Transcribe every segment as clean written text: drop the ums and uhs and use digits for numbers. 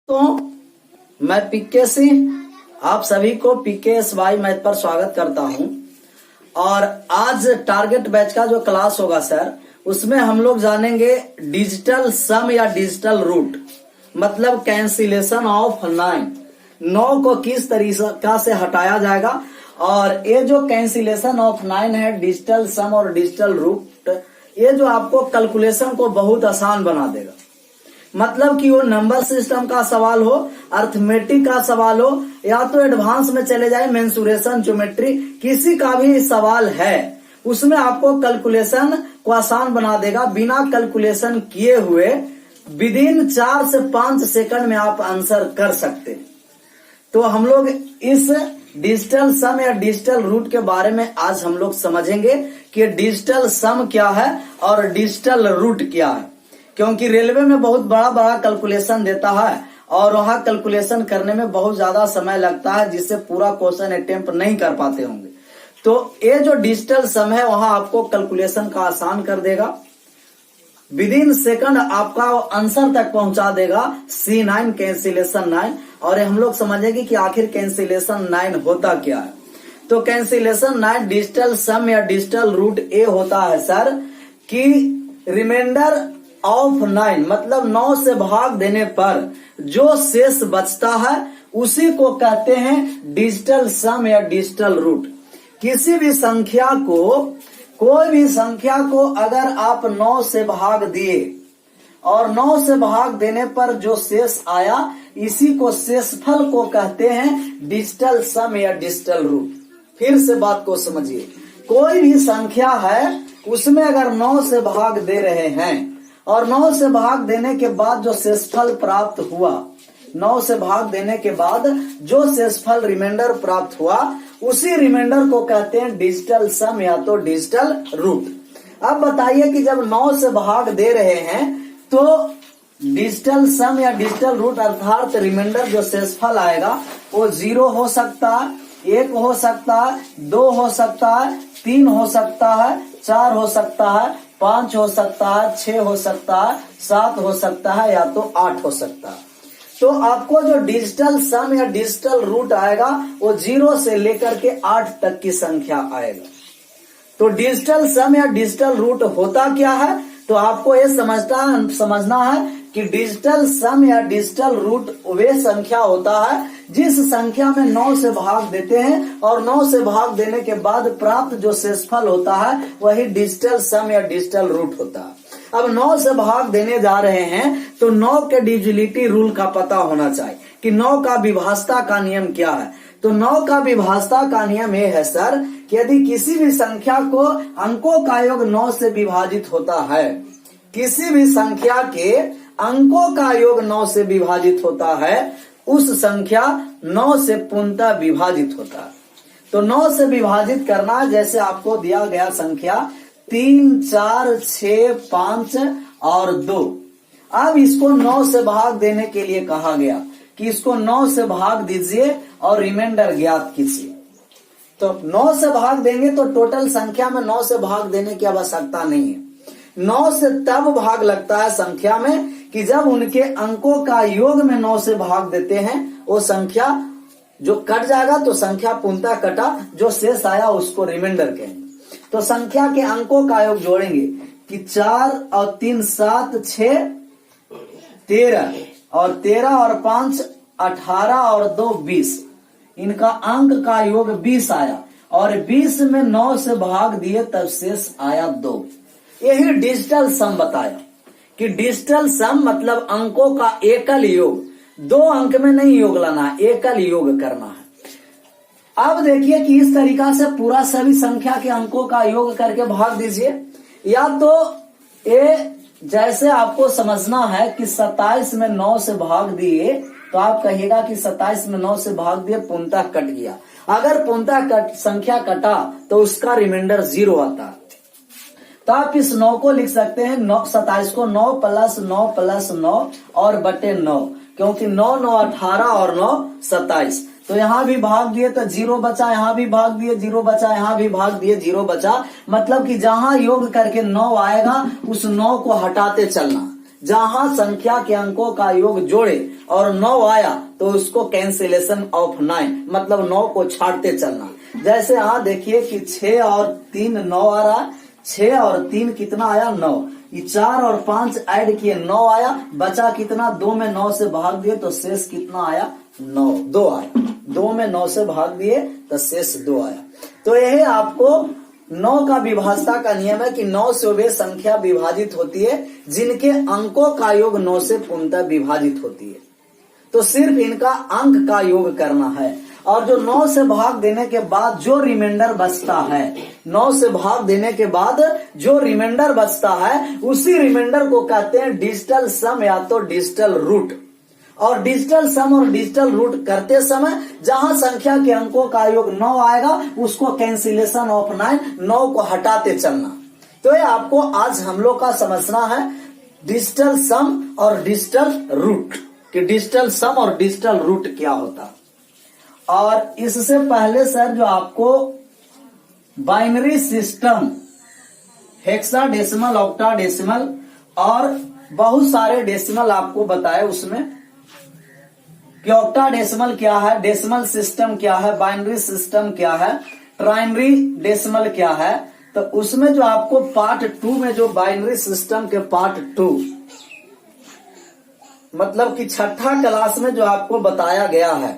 तो मैं पीके सिंह आप सभी को PKSY मैथ पर स्वागत करता हूं। और आज टारगेट बैच का जो क्लास होगा सर, उसमें हम लोग जानेंगे डिजिटल सम या डिजिटल रूट, मतलब कैंसिलेशन ऑफ 9 को किस तरीका से हटाया जाएगा। और ये जो कैंसिलेशन ऑफ 9 है, डिजिटल सम और डिजिटल रूट, ये जो आपको कैलकुलेशन को बहुत आसान बना देगा। मतलब कि वो नंबर सिस्टम का सवाल हो, अर्थमेटिक का सवाल हो, या तो एडवांस में चले जाए मेंसुरेशन, ज्योमेट्री, किसी का भी सवाल है, उसमें आपको कैलकुलेशन को आसान बना देगा। बिना कैलकुलेशन किए हुए विदिन 4 से 5 सेकंड में आप आंसर कर सकते हैं। तो हम लोग इस डिजिटल सम या डिजिटल रूट के बारे में आज हम लोग समझेंगे कि डिजिटल सम क्या है और डिजिटल रूट क्या है। क्योंकि रेलवे में बहुत बड़ा बड़ा कैलकुलेशन देता है और वहां कैलकुलेशन करने में बहुत ज्यादा समय लगता है, जिससे पूरा क्वेश्चन अटेम्प्ट नहीं कर पाते होंगे। तो ये जो डिजिटल सम है, वहां आपको कैलकुलेशन का आसान कर देगा। विदिन सेकंड आपका आंसर तक पहुंचा देगा। C9 cancellation 9। और हम लोग समझेंगे कि आखिर कैंसिलेशन 9 होता क्या है। तो कैंसिलेशन 9 डिजिटल सम या डिजिटल रूट ए होता है सर, कि रिमाइंडर ऑफ 9, मतलब 9 से भाग देने पर जो शेष बचता है उसी को कहते हैं डिजिटल सम या डिजिटल रूट। किसी भी संख्या को, कोई भी संख्या को अगर आप 9 से भाग दिए और 9 से भाग देने पर जो शेष आया, इसी को शेषफल को कहते हैं डिजिटल सम या डिजिटल रूट। फिर से बात को समझिए, कोई भी संख्या है, उसमें अगर 9 से भाग दे रहे हैं और 9 से भाग देने के बाद जो शेषफल प्राप्त हुआ, 9 से भाग देने के बाद जो शेषफल रिमाइंडर प्राप्त हुआ, उसी रिमाइंडर को कहते हैं डिजिटल सम या तो डिजिटल रूट। अब बताइए कि जब 9 से भाग दे रहे हैं तो डिजिटल सम या डिजिटल रूट अर्थात रिमाइंडर जो शेषफल आएगा वो 0 हो सकता है, 1 हो सकता है, 2 हो सकता है, 3 हो सकता है, 4 हो सकता है, 5 हो सकता है, 6 हो सकता है, 7 हो सकता है, या तो 8 हो सकता है। तो आपको जो डिजिटल सम या डिजिटल रूट आएगा वो 0 से लेकर के 8 तक की संख्या आएगा। तो डिजिटल सम या डिजिटल रूट होता क्या है, तो आपको ये समझना है कि डिजिटल सम या डिजिटल रूट वे संख्या होता है जिस संख्या में 9 से भाग देते हैं और 9 से भाग देने के बाद प्राप्त जो शेषफल होता है वही डिजिटल सम या डिजिटल रूट होता है। अब 9 से भाग देने जा रहे हैं तो 9 के डिविजिबिलिटी रूल का पता होना चाहिए कि 9 का विभाज्यता का नियम क्या है। तो 9 का विभाज्यता का नियम ये है सर कि यदि किसी भी संख्या को अंकों का योग 9 से विभाजित होता है, किसी भी संख्या के अंकों का योग 9 से विभाजित होता है, उस संख्या 9 से पूर्णतः विभाजित होता है। तो 9 से विभाजित करना, जैसे आपको दिया गया संख्या 3, 4, 6, 5 और 2। अब इसको 9 से भाग देने के लिए कहा गया कि इसको 9 से भाग दीजिए और रिमाइंडर ज्ञात कीजिए। तो 9 से भाग देंगे तो टोटल संख्या में 9 से भाग देने की आवश्यकता नहीं है। 9 से तब भाग लगता है संख्या में कि जब उनके अंकों का योग में 9 से भाग देते हैं, वो संख्या जो कट जाएगा तो संख्या पूर्णतः कटा, जो शेष आया उसको रिमाइंडर कहेंगे। तो संख्या के अंकों का योग जोड़ेंगे कि 4 और 3 7, 6 13 और 13 और 5 18 और 2 20। इनका अंक का योग 20 आया और 20 में 9 से भाग दिए तब शेष आया 2। यही डिजिटल सम बताया कि डिजिटल सम मतलब अंकों का एकल योग, 2 अंक में नहीं योग लाना है, एकल योग करना है। अब देखिए कि इस तरीका से पूरा सभी संख्या के अंकों का योग करके भाग दीजिए, या तो ये जैसे आपको समझना है कि 27 में 9 से भाग दिए तो आप कहिएगा कि 27 में 9 से भाग दिए, पूर्णतः कट गया। अगर पूर्णतः संख्या कटा तो उसका रिमाइंडर 0 आता है। तो आप इस 9 को लिख सकते हैं 27 को 9 + 9 + 9 और बटे 9, क्योंकि 9 9 18 और 9 27। तो यहाँ भी भाग दिए तो 0 बचा, यहाँ भी भाग दिए 0 बचा, यहाँ भी भाग दिए 0 बचा। मतलब कि जहां योग करके 9 आएगा उस 9 को हटाते चलना। जहां संख्या के अंकों का योग जोड़े और 9 आया तो उसको कैंसिलेशन ऑफ 9, मतलब 9 को छाड़ते चलना। जैसे यहाँ देखिए कि 6 और 3 9 आ रहा, 6 और 3 कितना आया 9, ये 4 और 5 ऐड किए 9 आया, बचा कितना 2 में 9 से भाग दिए तो शेष कितना आया 9, 2 आया। 2 में 9 से भाग दिए तो शेष 2 आया। तो यह आपको 9 का विभाजता का नियम है कि 9 से वे संख्या विभाजित होती है जिनके अंकों का योग 9 से पूर्णतः विभाजित होती है। तो सिर्फ इनका अंक का योग करना है और जो 9 से भाग देने के बाद जो रिमाइंडर बचता है, 9 से भाग देने के बाद जो रिमाइंडर बचता है उसी रिमाइंडर को कहते हैं डिजिटल सम या तो डिजिटल रूट। और डिजिटल सम और डिजिटल रूट करते समय जहां संख्या के अंकों का योग 9 आएगा उसको कैंसिलेशन ऑफ 9, 9 को हटाते चलना। तो ये आपको आज हम लोग का समझना है डिजिटल सम और डिजिटल रूट, कि डिजिटल सम और डिजिटल रूट क्या होता। और इससे पहले सर जो आपको बाइनरी सिस्टम, हेक्साडेसिमल, ऑक्टाडेसिमल और बहुत सारे डेसिमल आपको बताए उसमें कि ऑक्टाडेसिमल क्या है, डेसिमल सिस्टम क्या है, बाइनरी सिस्टम क्या है, ट्राइनरी डेसिमल क्या है। तो उसमें जो आपको पार्ट 2 में जो बाइनरी सिस्टम के पार्ट 2 मतलब कि छठा क्लास में जो आपको बताया गया है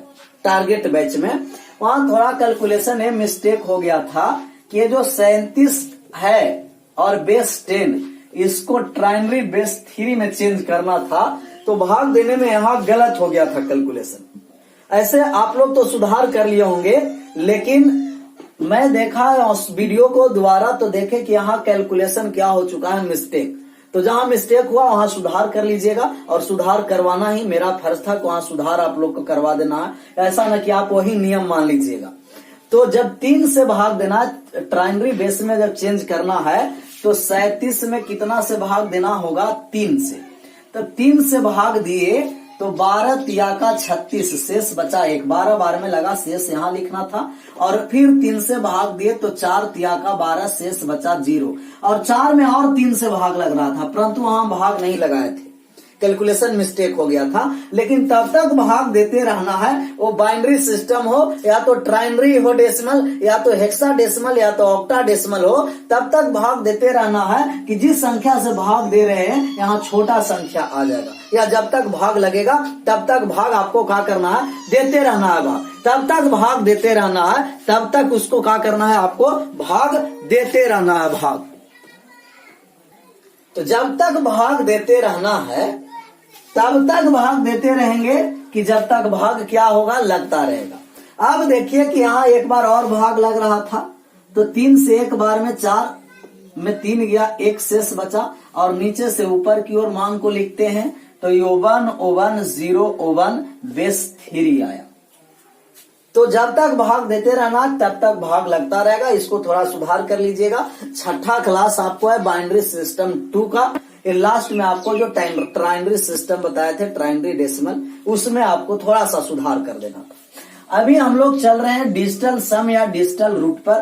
टारगेट बैच में, वहां थोड़ा कैलकुलेशन में मिस्टेक हो गया था कि ये जो 37 है और बेस 10 इसको ट्राइनरी बेस 3 में चेंज करना था, तो भाग देने में यहां गलत हो गया था कैलकुलेशन। ऐसे आप लोग तो सुधार कर लिए होंगे, लेकिन मैं देखा उस वीडियो को दोबारा तो देखे कि यहाँ कैलकुलेशन क्या हो चुका है मिस्टेक। तो जहां मिस्टेक हुआ वहां सुधार कर लीजिएगा और सुधार करवाना ही मेरा फर्ज था, वहां सुधार आप लोग को करवा देना है। ऐसा न कि आप वही नियम मान लीजिएगा। तो जब 3 से भाग देना, ट्राइनरी बेस में जब चेंज करना है तो 37 में कितना से भाग देना होगा 3 से। तो 3 से भाग दिए तो 12 तिया का 36 शेष बचा 1, 12 बार में लगा शेष यहाँ लिखना था। और फिर 3 से भाग दिए तो 4 तिया का 12 शेष बचा 0। और 4 में और 3 से भाग लग रहा था परंतु वहां भाग नहीं लगाए थे, कैलकुलेशन मिस्टेक हो गया था। लेकिन तब तक भाग देते रहना है, वो बाइनरी सिस्टम हो या तो ट्राइनरी हो डेसिमल या तो हेक्साडेसिमल या तो ऑक्टाडेसिमल हो, तब तक भाग देते रहना है कि जिस संख्या से भाग दे रहे हैं यहाँ छोटा संख्या आ जाएगा, या जब तक भाग लगेगा तब तक भाग आपको क्या करना है, देते रहना है भाग, तब तक भाग देते रहना है, तब तक उसको क्या करना है, आपको भाग देते रहना है भाग। तो जब तक भाग देते रहना है तब तक भाग देते रहेंगे कि जब तक भाग क्या होगा, लगता रहेगा। अब देखिए कि यहाँ एक बार और भाग लग रहा था तो 3 से एक बार में 4 में 3 गया, 1 शेष बचा और नीचे से ऊपर की ओर मान को लिखते हैं तो O1 O1 0 O1 बेस 3 आया। तो जब तक भाग देते रहना तब तक भाग लगता रहेगा। इसको थोड़ा सुधार कर लीजिएगा। छठा क्लास आपको है बाइनरी सिस्टम 2 का। लास्ट में आपको जो ट्राइनरी सिस्टम बताए थे, ट्राइनरी डेसिमल, उसमें आपको थोड़ा सा सुधार कर देना था। अभी हम लोग चल रहे हैं डिजिटल सम या डिजिटल रूट पर,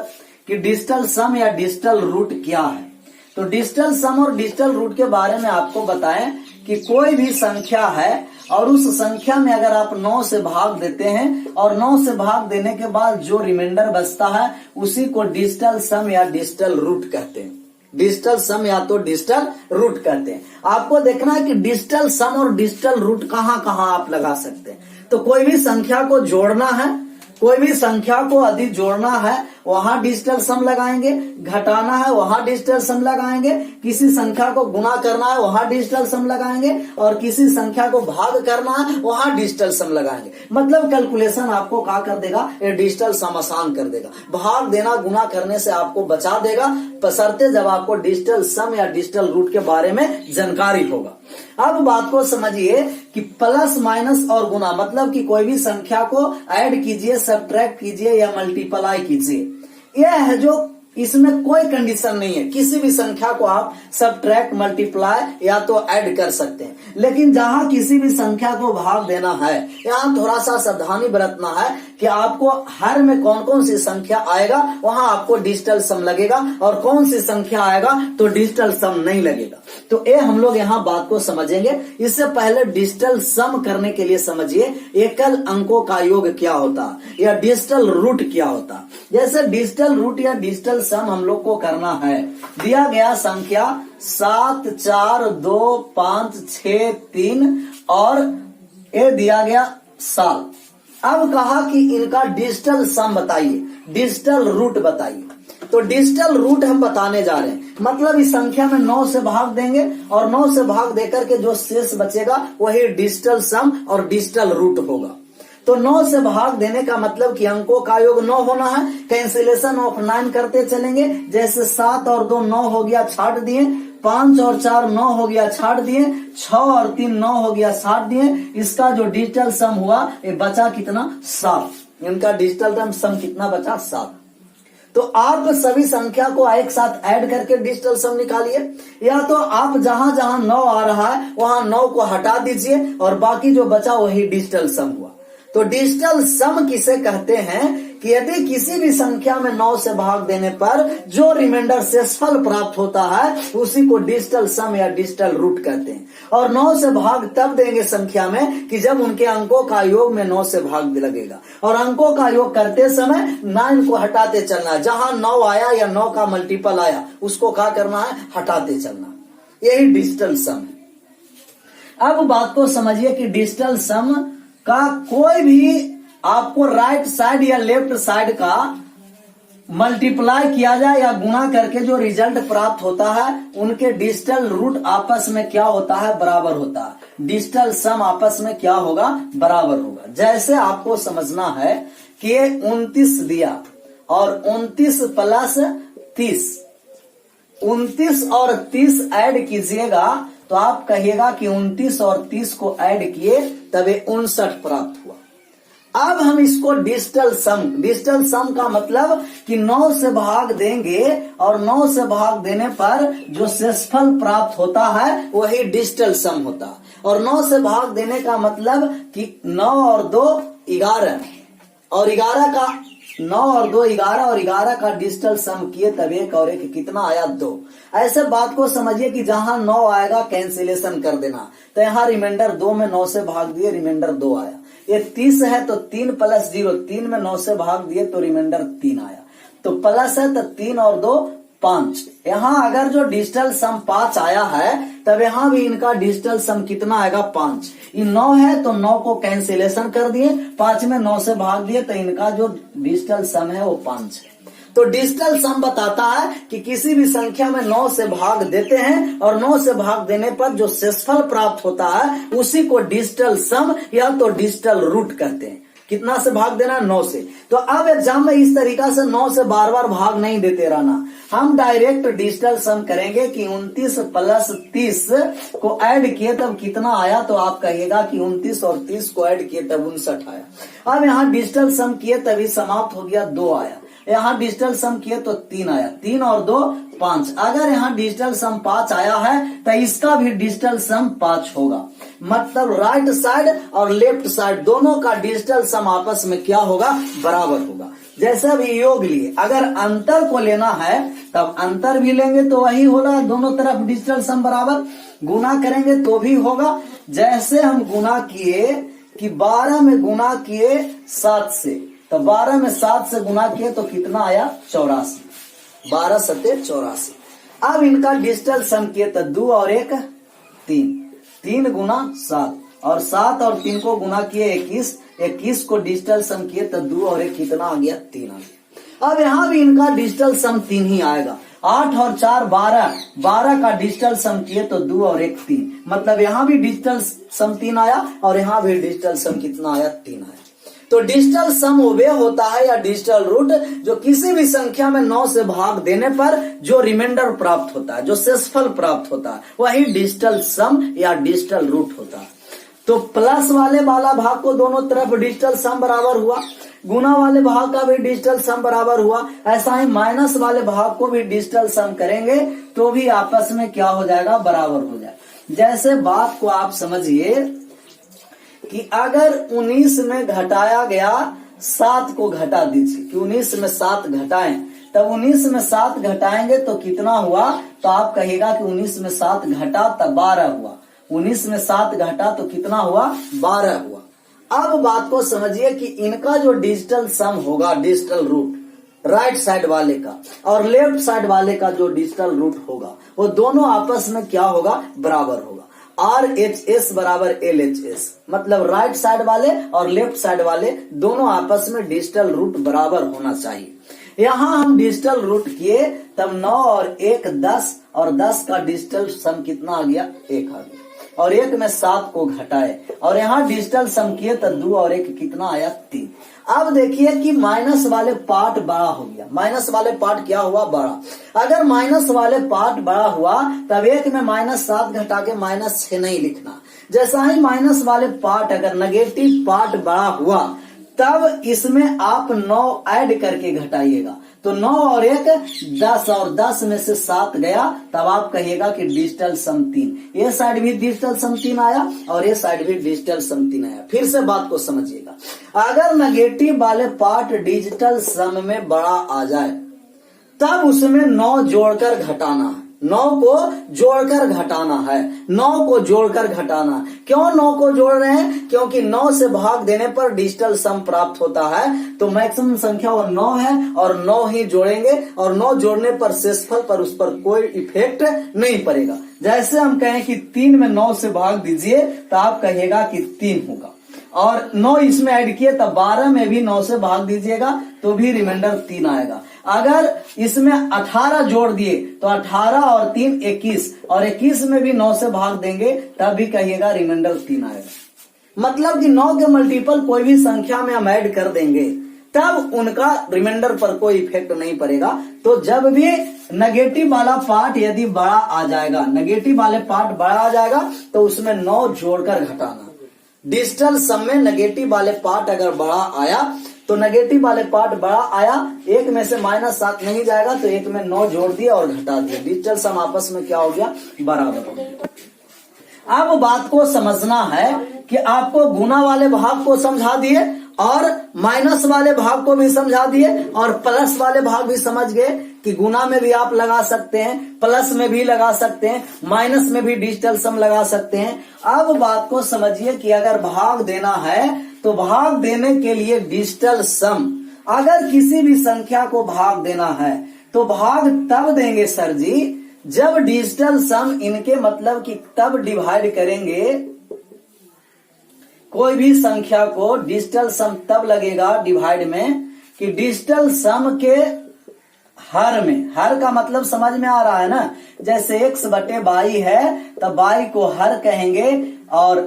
कि डिजिटल सम या डिजिटल रूट क्या है। तो डिजिटल सम और डिजिटल रूट के बारे में आपको बताएं कि कोई भी संख्या है और उस संख्या में अगर आप 9 से भाग देते हैं और 9 से भाग देने के बाद जो रिमाइंडर बचता है उसी को डिजिटल सम या डिजिटल रूट कहते हैं। डिजिटल सम या तो डिजिटल रूट कहते हैं। आपको देखना है कि डिजिटल सम और डिजिटल रूट कहाँ कहाँ आप लगा सकते हैं। तो कोई भी संख्या को जोड़ना है, कोई भी संख्या को यदि जोड़ना है वहां डिजिटल सम लगाएंगे, घटाना है वहां डिजिटल सम लगाएंगे, किसी संख्या को गुना करना है वहां डिजिटल सम लगाएंगे और किसी संख्या को भाग करना है वहां डिजिटल सम लगाएंगे। मतलब कैलकुलेशन आपको क्या कर देगा, ये डिजिटल सम आसान कर देगा। भाग देना गुना करने से आपको बचा देगा, बशर्ते जब आपको डिजिटल सम या डिजिटल रूट के बारे में जानकारी होगा। अब बात को समझिए कि प्लस माइनस और गुना, मतलब कि कोई भी संख्या को ऐड कीजिए, सब्ट्रैक्ट कीजिए या मल्टीप्लाई कीजिए, यह है जो इसमें कोई कंडीशन नहीं है, किसी भी संख्या को आप सबट्रैक्ट, मल्टीप्लाई या तो ऐड कर सकते हैं। लेकिन जहां किसी भी संख्या को भाग देना है, यहाँ थोड़ा सा सावधानी बरतना है कि आपको हर में कौन कौन सी संख्या आएगा वहां आपको डिजिटल सम लगेगा, और कौन सी संख्या आएगा तो डिजिटल सम नहीं लगेगा। तो ये हम लोग यहाँ बात को समझेंगे। इससे पहले डिजिटल सम करने के लिए समझिए एकल अंकों का योग क्या होता या डिजिटल रूट क्या होता। जैसे डिजिटल रूट या डिजिटल सम हम लोग को करना है, दिया गया संख्या 7 4 2 5 6 3 और ये दिया गया 7। अब कहा कि इनका डिजिटल सम बताइए, डिजिटल रूट बताइए। तो डिजिटल रूट हम बताने जा रहे हैं, मतलब इस संख्या में 9 से भाग देंगे और 9 से भाग देकर के जो शेष बचेगा वही डिजिटल सम और डिजिटल रूट होगा। तो 9 से भाग देने का मतलब कि अंकों का योग 9 होना है। कैंसिलेशन ऑफ 9 करते चलेंगे, जैसे 7 और 2 9 हो गया, छाट दिए। 5 और 4 9 हो गया, छाट दिए। 6 और 3 9 हो गया, छाट दिए। इसका जो डिजिटल सम हुआ ये बचा कितना, 7। इनका डिजिटल सम कितना बचा, 7। तो आप सभी संख्या को एक साथ ऐड करके डिजिटल सम निकालिए, या तो आप जहां जहां 9 आ रहा है वहां 9 को हटा दीजिए और बाकी जो बचा वही डिजिटल सम हुआ। तो डिजिटल सम किसे कहते हैं कि यदि किसी भी संख्या में 9 से भाग देने पर जो रिमाइंडर शेषफल प्राप्त होता है उसी को डिजिटल सम या डिजिटल रूट कहते हैं। और 9 से भाग तब देंगे संख्या में कि जब उनके अंकों का योग में 9 से भाग लगेगा, और अंकों का योग करते समय 9 को हटाते चलना है। जहां 9 आया या 9 का मल्टीपल आया उसको क्या करना है, हटाते चलना। यही डिजिटल सम है। अब बात को समझिए कि डिजिटल सम का कोई भी आपको राइट साइड या लेफ्ट साइड का मल्टीप्लाई किया जाए या गुणा करके जो रिजल्ट प्राप्त होता है उनके डिजिटल रूट आपस में क्या होता है, बराबर होता है। डिजिटल सम आपस में क्या होगा, बराबर होगा। जैसे आपको समझना है कि 29 दिया और 29 प्लस 30, 29 और 30 ऐड कीजिएगा तो आप कहिएगा कि 29 और 30 को ऐड किए तभी 59 प्राप्त हुआ। अब हम इसको डिजिटल सम का मतलब कि 9 से भाग देंगे और 9 से भाग देने पर जो शेषफल प्राप्त होता है वही डिजिटल सम होता है। और 9 से भाग देने का मतलब कि 9 और 2 11 और 11 का 9 और 2 11 और 11 का डिजिटल सम किए तब 1 और 1 कितना आया, 2। ऐसे बात को समझिए कि जहां 9 आएगा कैंसिलेशन कर देना, तो यहाँ रिमाइंडर 2 में 9 से भाग दिए, रिमाइंडर 2 आया। ये 30 है तो 3 प्लस 0, 3 में 9 से भाग दिए तो रिमाइंडर 3 आया। तो प्लस है तो 3 और 2 5। यहाँ अगर जो डिजिटल सम 5 आया है तब यहाँ भी इनका डिजिटल सम कितना आएगा, 5। ये 9 है तो 9 को कैंसिलेशन कर दिए, 5 में 9 से भाग दिए तो इनका जो डिजिटल सम है वो 5 है। तो डिजिटल सम बताता है कि किसी भी संख्या में 9 से भाग देते हैं और 9 से भाग देने पर जो शेषफल प्राप्त होता है उसी को डिजिटल सम या तो डिजिटल रूट कहते हैं। कितना से भाग देना, 9 से। तो अब एग्जाम में इस तरीका से 9 से बार बार भाग नहीं देते रहना, हम डायरेक्ट डिजिटल सम करेंगे कि 29 प्लस 30 को ऐड किए तब कितना आया, तो आप कहिएगा कि 29 और 30 को ऐड किए तब 59 आया। अब यहाँ डिजिटल सम किए तभी समाप्त हो गया, 2 आया। यहाँ डिजिटल सम किए तो 3 आया, 3 और 2 5। अगर यहाँ डिजिटल सम 5 आया है तो इसका भी डिजिटल सम 5 होगा। मतलब राइट साइड और लेफ्ट साइड दोनों का डिजिटल सम आपस में क्या होगा, बराबर होगा। जैसे अभी योग लिए, अगर अंतर को लेना है तब अंतर भी लेंगे तो वही होगा, दोनों तरफ डिजिटल सम बराबर। गुना करेंगे तो भी होगा। जैसे हम गुना किए कि 12 में गुना किए 7 से, तो 12 में 7 से गुना किए तो कितना आया, 84। 12 सत्ते 84। अब इनका डिजिटल सम किए तो 2 और 1 3, 3 गुना 7 और 7 और 3 को गुना किए 21, 21 को डिजिटल सम किए तो 2 और 1 कितना आ गया, 3 आ गया। अब यहाँ भी इनका डिजिटल सम 3 ही आएगा। 8 और 4 12, 12 का डिजिटल सम किए तो 2 और 1 3, मतलब यहाँ भी डिजिटल सम 3 आया और यहाँ भी डिजिटल सम कितना आया, 3 आया। तो डिजिटल सम वे होता है या डिजिटल रूट जो किसी भी संख्या में 9 से भाग देने पर जो रिमाइंडर प्राप्त होता है, जो शेषफल प्राप्त होता है, वही डिजिटल सम या डिजिटल रूट होता है। तो प्लस वाला भाग को दोनों तरफ डिजिटल सम बराबर हुआ, गुना वाले भाग का भी डिजिटल सम बराबर हुआ, ऐसा ही माइनस वाले भाग को भी डिजिटल सम करेंगे तो भी आपस में क्या हो जाएगा, बराबर हो जाएगा। जैसे बात को आप समझिए कि अगर 19 में घटाया गया 7 को घटा दीजिए, कि 19 में 7 घटाएं, तब 19 में 7 घटाएंगे तो कितना हुआ, तो आप कहिएगा कि 19 में 7 घटा तब 12 हुआ। 19 में 7 घटा तो कितना हुआ, 12 हुआ। अब बात को समझिए कि इनका जो डिजिटल सम होगा, डिजिटल रूट राइट साइड वाले का और लेफ्ट साइड वाले का जो डिजिटल रूट होगा, वो दोनों आपस में क्या होगा, बराबर होगा। RHS बराबर LHS, मतलब राइट साइड वाले और लेफ्ट साइड वाले दोनों आपस में डिजिटल रूट बराबर होना चाहिए। यहाँ हम डिजिटल रूट किए तब 9 और 1 10, और 10 का डिजिटल सम कितना आ गया, 1 आ गया, और 1 में 7 को घटाए, और यहाँ डिजिटल सम किए तो 2 और 1 कितना आया, 3। अब देखिए कि माइनस वाले पार्ट बड़ा हो गया, माइनस वाले पार्ट क्या हुआ, बड़ा। अगर माइनस वाले पार्ट बड़ा हुआ तब 1 में -7 घटा के -6 नहीं लिखना। जैसा ही माइनस वाले पार्ट अगर नेगेटिव पार्ट बड़ा हुआ तब इसमें आप 9 ऐड करके घटाइएगा, तो 9 और 1 10, और 10 में से 7 गया, तब आप कहिएगा कि डिजिटल सम 3। ये साइड भी डिजिटल सम 3 आया और ये साइड भी डिजिटल सम 3 आया। फिर से बात को समझिएगा, अगर नेगेटिव वाले पार्ट डिजिटल सम में बड़ा आ जाए तब उसमें 9 जोड़कर घटाना है, 9 को जोड़कर घटाना है, 9 को जोड़कर घटाना। क्यों 9 को जोड़ रहे हैं, क्योंकि 9 से भाग देने पर डिजिटल सम प्राप्त होता है, तो मैक्सिमम संख्या वो 9 है और 9 ही जोड़ेंगे, और 9 जोड़ने पर शेषफल पर उस पर कोई इफेक्ट नहीं पड़ेगा। जैसे हम कहें कि 3 में 9 से भाग दीजिए तो आप कहिएगा कि 3 होगा, और 9 इसमें ऐड किए तब 12 में भी 9 से भाग दीजिएगा तो भी रिमाइंडर 3 आएगा। अगर इसमें 18 जोड़ दिए तो 18 और 3 21, और 21 में भी 9 से भाग देंगे तब भी कहिएगा रिमाइंडर 3 आएगा। मतलब कि 9 के मल्टीपल कोई भी संख्या में हम ऐड कर देंगे तब उनका रिमाइंडर पर कोई इफेक्ट नहीं पड़ेगा। तो जब भी नेगेटिव वाला पार्ट यदि बड़ा आ जाएगा, नेगेटिव वाले पार्ट बड़ा आ जाएगा तो उसमें 9 जोड़कर घटाना। डिजिटल सम में नेगेटिव वाले पार्ट अगर बड़ा आया तो नेगेटिव वाले पार्ट बड़ा आया, 1 में से -7 नहीं जाएगा तो 1 में 9 जोड़ दिया और घटा दिया, डिजिटल सम आपस में क्या हो गया, बराबर हो गया। अब बात को समझना है कि आपको गुना वाले भाग को समझा दिए और माइनस वाले भाग को भी समझा दिए और प्लस वाले भाग भी समझ गए कि गुना में भी आप लगा सकते हैं, प्लस में भी लगा सकते हैं, माइनस में भी डिजिटल सम लगा सकते हैं। अब बात को समझिए कि अगर भाग देना है तो भाग देने के लिए डिजिटल सम, अगर किसी भी संख्या को भाग देना है तो भाग तब देंगे सर जी जब डिजिटल सम इनके, मतलब कि तब डिवाइड करेंगे कोई भी संख्या को, डिजिटल सम तब लगेगा डिवाइड में कि डिजिटल सम के हर में, हर का मतलब समझ में आ रहा है ना, जैसे x बटे बाई है तो बाई को हर कहेंगे और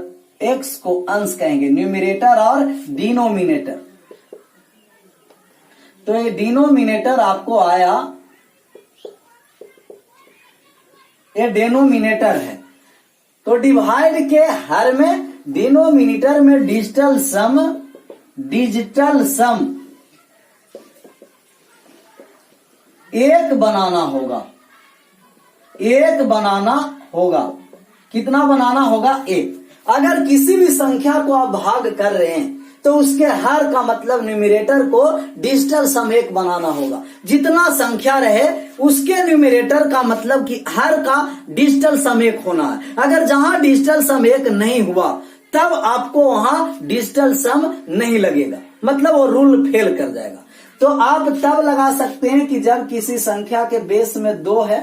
x को अंश कहेंगे, न्यूमरेटर और डिनोमिनेटर। तो ये डिनोमिनेटर आपको आया, ये डिनोमिनेटर है, तो डिवाइड के हर में डिनोमिनेटर में डिजिटल सम, डिजिटल सम 1 बनाना होगा, 1 बनाना होगा। कितना बनाना होगा, 1। अगर किसी भी संख्या को आप भाग कर रहे हैं तो उसके हर का मतलब न्यूमरेटर को डिजिटल सम 1 बनाना होगा। जितना संख्या रहे उसके न्यूमरेटर का मतलब कि हर का डिजिटल सम 1 होना है। अगर जहां डिजिटल सम 1 नहीं हुआ तब आपको वहां डिजिटल सम नहीं लगेगा, मतलब वो रूल फेल कर जाएगा। तो आप तब लगा सकते हैं कि जब किसी संख्या के बेस में 2 है,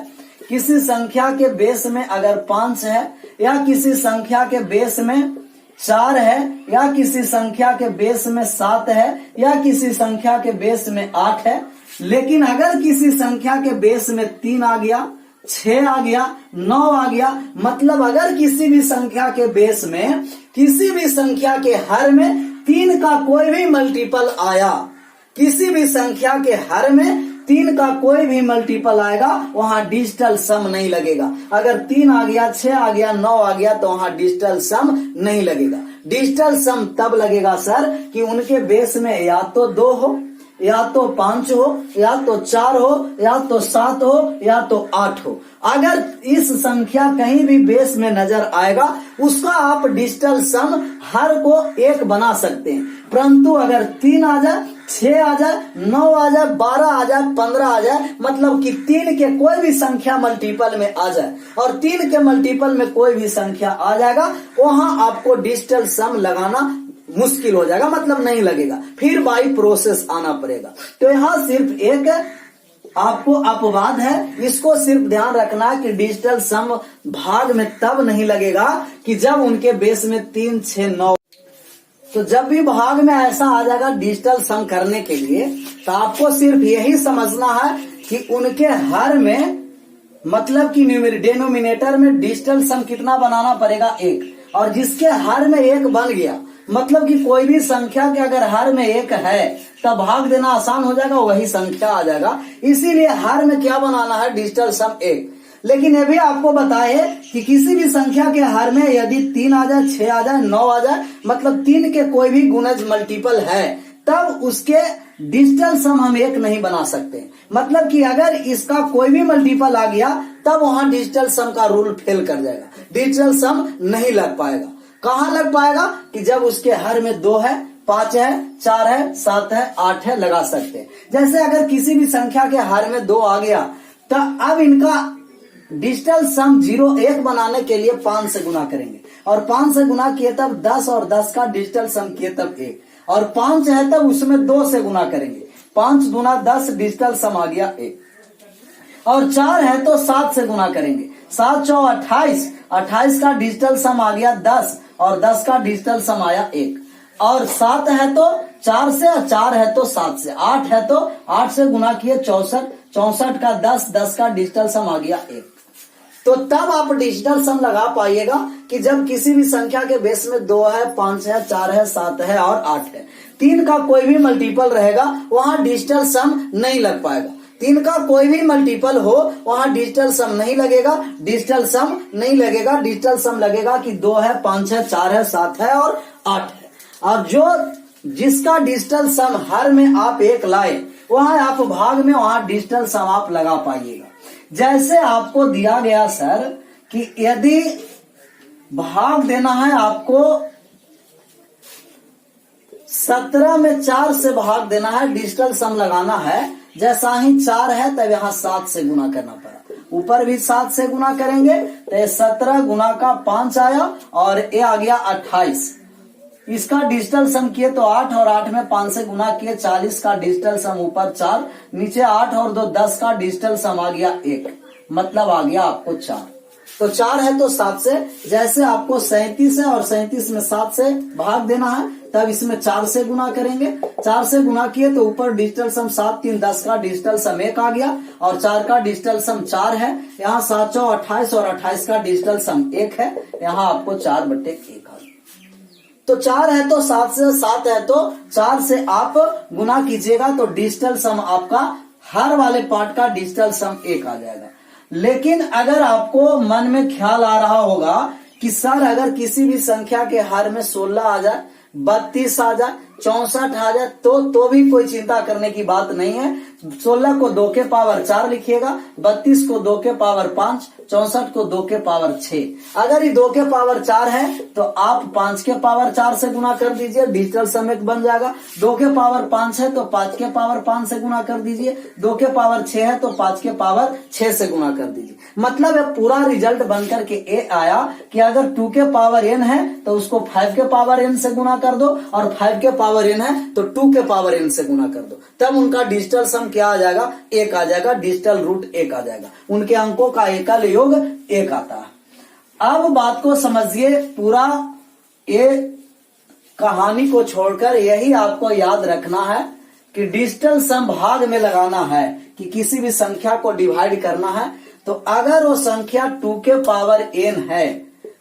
किसी संख्या के बेस में अगर 5 है, या किसी संख्या के बेस में 4 है, या किसी संख्या के बेस में 7 है, या किसी संख्या के बेस में 8 है। लेकिन अगर किसी संख्या के बेस में 3 आ गया, 6 आ गया, 9 आ गया, मतलब अगर किसी भी संख्या के बेस में, किसी भी संख्या के हर में 3 का कोई भी मल्टीपल आया, किसी भी संख्या के हर में 3 का कोई भी मल्टीपल आएगा, वहां डिजिटल सम नहीं लगेगा। अगर 3 आ गया, 6 आ गया, 9 आ गया तो वहां डिजिटल सम नहीं लगेगा। डिजिटल सम तब लगेगा सर कि उनके बेस में या तो 2 हो, या तो 5 हो, या तो 4 हो, या तो 7 हो, या तो 8 हो। अगर इस संख्या कहीं भी बेस में नजर आएगा उसका आप डिजिटल सम हर को 1 बना सकते हैं। परंतु अगर 3 आ जाए, 6 आ जाए, 9 आ जाए, 12 आ जाए, 15 आ जाए, मतलब कि 3 के कोई भी संख्या मल्टीपल में आ जाए और 3 के मल्टीपल में कोई भी संख्या आ जाएगा, वहां आपको डिजिटल सम लगाना मुश्किल हो जाएगा, मतलब नहीं लगेगा, फिर बाई प्रोसेस आना पड़ेगा। तो यहाँ सिर्फ एक आपको अपवाद है, इसको सिर्फ ध्यान रखना है कि डिजिटल सम भाग में तब नहीं लगेगा कि जब उनके बेस में 3, 6, 9। तो जब भी भाग में ऐसा आ जाएगा डिजिटल सम करने के लिए, तो आपको सिर्फ यही समझना है कि उनके हर में, मतलब कि डिनोमिनेटर में डिजिटल सम कितना बनाना पड़ेगा, 1। और जिसके हर में 1 बन गया, मतलब कि कोई भी संख्या के अगर हर में 1 है तब भाग देना आसान हो जाएगा, वही संख्या आ जाएगा। इसीलिए हर में क्या बनाना है, डिजिटल सम 1। लेकिन ये भी आपको बताए कि किसी भी संख्या के हर में यदि 3 आ जाए, 6 आ जाए, 9 आ जाए, मतलब 3 के कोई भी गुणज मल्टीपल है, तब उसके डिजिटल सम हम 1 नहीं बना सकते। मतलब कि अगर इसका कोई भी मल्टीपल आ गया तब वहां डिजिटल सम का रूल फेल कर जाएगा, डिजिटल सम नहीं लग पाएगा। कहां लग पाएगा कि जब उसके हर में 2 है, 5 है, 4 है, 7 है, 8 है, लगा सकते हैं। जैसे अगर किसी भी संख्या के हर में 2 आ गया तो अब इनका डिजिटल सम 1 बनाने के लिए 5 से गुना करेंगे, और 5 से गुना किए तब 10, और 10 का डिजिटल सम किए तब 1, और 5 है तब उसमें 2 से गुना करेंगे, 5 गुना 10 डिजिटल सम आ गया 1, और 4 है तो 7 से गुना करेंगे, 7 चौ 28, 28 का डिजिटल सम आ गया 10, और 10 का डिजिटल सम आया 1, और 7 है तो 4 से, 4 है तो 7 से, 8 है तो 8 से गुना किए 64, 64 का 10, 10 का डिजिटल सम आ गया 1। तो तब आप डिजिटल सम लगा पाइएगा कि जब किसी भी संख्या के बेस में 2 है, 5 है, 4 है, 7 है और 8 है, 3 का कोई भी मल्टीपल रहेगा वहां डिजिटल सम नहीं लग पाएगा। 3 का कोई भी मल्टीपल हो वहां डिजिटल सम नहीं लगेगा, डिजिटल सम नहीं लगेगा। डिजिटल सम लगेगा कि 2 है, 5 है, 4 है, 7 है और 8 है। और जो जिसका डिजिटल सम हर में आप 1 लाए, वहां आप भाग में वहां डिजिटल सम आप लगा पाइएगा। जैसे आपको दिया गया सर कि यदि भाग देना है आपको 17 में 4 से भाग देना है, डिजिटल सम लगाना है। जैसा ही 4 है तब यहाँ 7 से गुना करना पड़ा, ऊपर भी 7 से गुना करेंगे तो ये 17 गुना का 5 आया और ये आ गया 28। इसका डिजिटल सम किए तो 8 और 8 में 5 से गुना किए 40 का डिजिटल सम ऊपर 4, नीचे 8 और 2 10 का डिजिटल सम आ गया 1, मतलब आ गया आपको 4। तो 4 है तो 7 से, जैसे आपको 37 है और 37 में 7 से भाग देना है तब इसमें 4 से गुना करेंगे। 4 से गुना किए तो ऊपर डिजिटल सम 7 3 10 का डिजिटल सम 1 आ गया और 4 का डिजिटल सम 4 है। यहाँ 7 चौ 28 और 28 का डिजिटल सम 1 है, यहाँ आपको 4/1 आ गया। तो 4 है तो 7 से, 7 है तो 4 से आप गुना कीजिएगा तो डिजिटल सम आपका हर वाले पार्ट का डिजिटल सम 1 आ जाएगा। लेकिन अगर आपको मन में ख्याल आ रहा होगा कि सर अगर किसी भी संख्या के हर में 16 आ जाए, 32 आ जाए, 64 आ जाए तो भी कोई चिंता करने की बात नहीं है। 16 को 2 के पावर 4 लिखिएगा, 32 को 2 के पावर 5, 64 को 2 के पावर 6। अगर ये 2 के पावर 4 है तो आप 5 के पावर 4 से गुना कर दीजिए, डिजिटल सम 1 बन जाएगा। 2 के पावर 5 है तो 5 के पावर 5 से गुना कर दीजिए, 2 के पावर 6 है तो 5 के पावर 6 से गुना कर दीजिए। मतलब ये पूरा रिजल्ट बनकर के ए आया कि अगर 2 के पावर n है तो उसको 5 के पावर n से गुना कर दो, और 5 के पावर n है तो 2 के पावर n से गुना कर दो, तब उनका डिजिटल सम क्या आ जाएगा, 1 आ जाएगा, डिजिटल रूट 1 आ जाएगा। उनके अंकों का एकल योग 1 आता है। अब बात को समझिए, पूरा ये कहानी को छोड़कर यही आपको याद रखना है कि डिजिटल सम भाग में लगाना है कि किसी भी संख्या को डिवाइड करना है। तो अगर वो संख्या 2 के पावर n है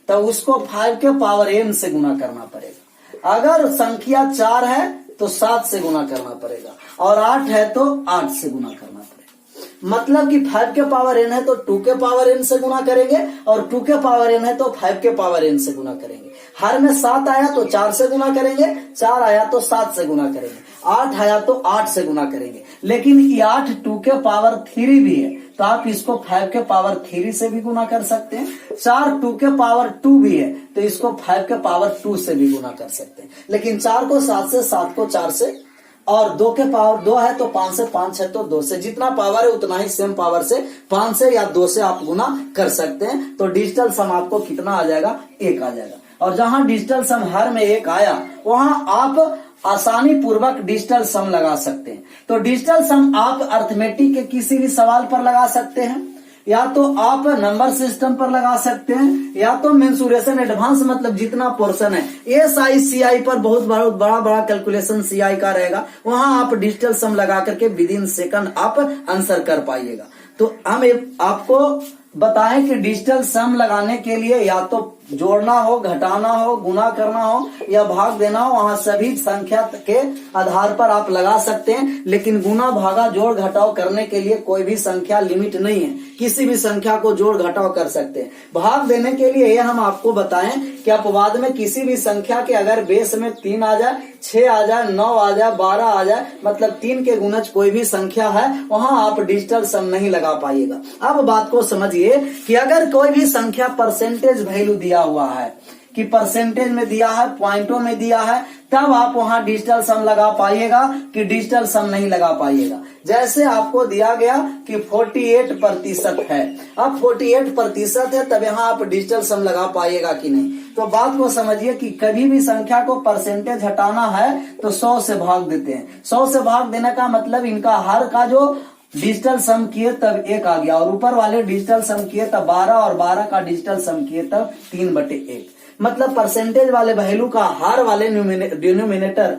तो उसको 5 के पावर n से गुना करना पड़ेगा। अगर संख्या 4 है तो 7 से गुना करना पड़ेगा, और 8 है तो 8 से गुना करना पड़ेगा। मतलब कि 5 के पावर n है तो 2 के पावर n से गुना करेंगे और 2 के पावर n है तो 5 के पावर n से गुना करेंगे। हर में 7 आया तो 4 से गुना करेंगे, 4 आया तो 7 से गुना करेंगे, 8 आया तो 8 से गुना करेंगे। लेकिन ये 8 2 के पावर 3 भी है तो आप इसको 5 के पावर 3 से भी गुना कर सकते हैं। 4 2 के पावर 2 भी है तो इसको 5 के पावर 2 से भी गुना कर सकते हैं। लेकिन 4 को 7 से, 7 को 4 से, और 2 के पावर 2 है तो 5 से, 5 है तो 2 से। जितना पावर है उतना ही सेम पावर से 5 से या 2 से आप गुना कर सकते हैं। तो डिजिटल सम आपको कितना आ जाएगा? 1 आ जाएगा। और जहां डिजिटल सम हर में 1 आया वहां आप आसानी पूर्वक डिजिटल सम लगा सकते हैं। तो डिजिटल सम आप अर्थमेटिक के किसी भी सवाल पर लगा सकते हैं, या तो आप नंबर सिस्टम पर लगा सकते हैं, या तो मेंसुरेशन एडवांस मतलब जितना पोर्शन है एसआई सीआई पर बहुत बड़ा कैलकुलेशन सीआई का रहेगा, वहां आप डिजिटल सम लगा करके विद इन सेकंड आप आंसर कर पाइएगा। तो हम आपको बताएं कि डिजिटल सम लगाने के लिए या तो जोड़ना हो, घटाना हो, गुना करना हो या भाग देना हो, वहां सभी संख्या के आधार पर आप लगा सकते हैं। लेकिन गुना, भागा, जोड़, घटाव करने के लिए कोई भी संख्या लिमिट नहीं है, किसी भी संख्या को जोड़ घटाव कर सकते हैं। भाग देने के लिए यह हम आपको बताएं कि अपवाद में किसी भी संख्या के अगर बेस में 3 आ जाए, 6 आ जाए, 9 आ जाए, 12 आ जाए, मतलब 3 के गुणज कोई भी संख्या है, वहां आप डिजिटल सम नहीं लगा पाइएगा। अब बात को समझिए कि अगर कोई भी संख्या परसेंटेज वैल्यू दिया हुआ है, कि परसेंटेज में दिया है, पॉइंटों में दिया है, तब आप वहां डिजिटल सम लगा पाइएगा कि डिजिटल सम नहीं लगा पाइएगा। जैसे आपको दिया गया कि 48% है, अब 48% है, तब यहाँ आप डिजिटल सम लगा पाइएगा कि नहीं। तो बात को समझिए कि कभी भी संख्या को परसेंटेज हटाना है तो 100 से भाग देते हैं। 100 से भाग देने का मतलब इनका हर का जो डिजिटल सम किए तब 1 आ गया, और ऊपर वाले डिजिटल सम किए तब 12, और 12 का डिजिटल सम किए तब 3/1। मतलब परसेंटेज वाले वैल्यू का हर वाले डिनोमिनेटर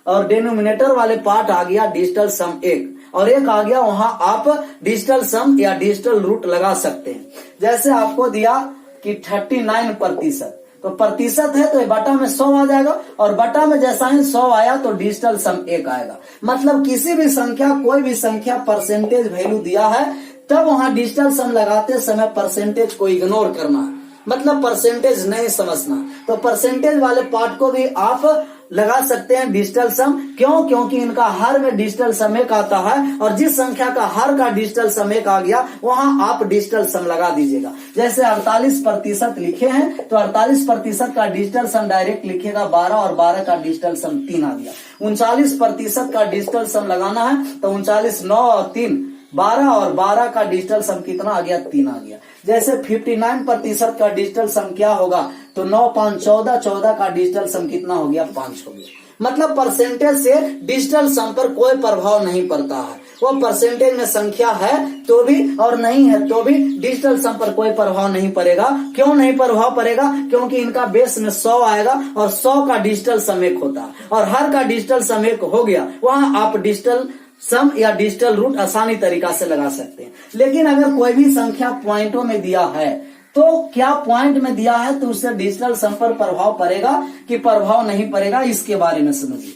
और डिनोमिनेटर वाले पार्ट आ गया डिजिटल सम 1, और 1 आ गया, वहां आप डिजिटल सम या डिजिटल रूट लगा सकते हैं। जैसे आपको दिया कि 39%, तो प्रतिशत है तो बटा में 100 आ जाएगा, और बटा में जैसा ही 100 आया तो डिजिटल सम 1 आएगा। मतलब किसी भी संख्या, कोई भी संख्या परसेंटेज वैल्यू दिया है तब वहां डिजिटल सम लगाते समय परसेंटेज को इग्नोर करना है, मतलब परसेंटेज नहीं समझना। तो परसेंटेज वाले पार्ट को भी आप लगा सकते हैं डिजिटल सम। क्यों? क्योंकि इनका हर में डिजिटल सम 1 आता है, और जिस संख्या का हर का डिजिटल सम 1 आ गया वहां आप डिजिटल सम लगा दीजिएगा। जैसे 48% लिखे हैं तो 48% का डिजिटल सम डायरेक्ट लिखिएगा 12, और 12 का डिजिटल सम 3 आ गया। 39% का डिजिटल सम लगाना है तो 39, 9 और 3 12, और 12 का डिजिटल सम कितना आ गया? 3 आ गया। जैसे 59% का डिजिटल सम क्या होगा? तो 9, 5, 14, 14 का डिजिटल सम कितना हो गया? 5 हो गया। मतलब परसेंटेज से डिजिटल सम पर कोई प्रभाव नहीं पड़ता है। वो परसेंटेज में संख्या है तो भी और नहीं है तो भी डिजिटल सम पर कोई प्रभाव नहीं पड़ेगा। क्यों नहीं प्रभाव पड़ेगा? क्योंकि इनका बेस में 100 आएगा, और 100 का डिजिटल सम 1 होता है, और हर का डिजिटल सम 1 हो गया, वहां आप डिजिटल सम या डिजिटल रूट आसानी तरीका से लगा सकते हैं। लेकिन अगर कोई भी संख्या पॉइंटों में दिया है तो क्या पॉइंट में दिया है तो उससे डिजिटल सम पर प्रभाव पड़ेगा कि प्रभाव नहीं पड़ेगा, इसके बारे में समझिए।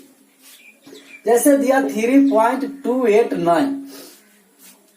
जैसे दिया 3.289,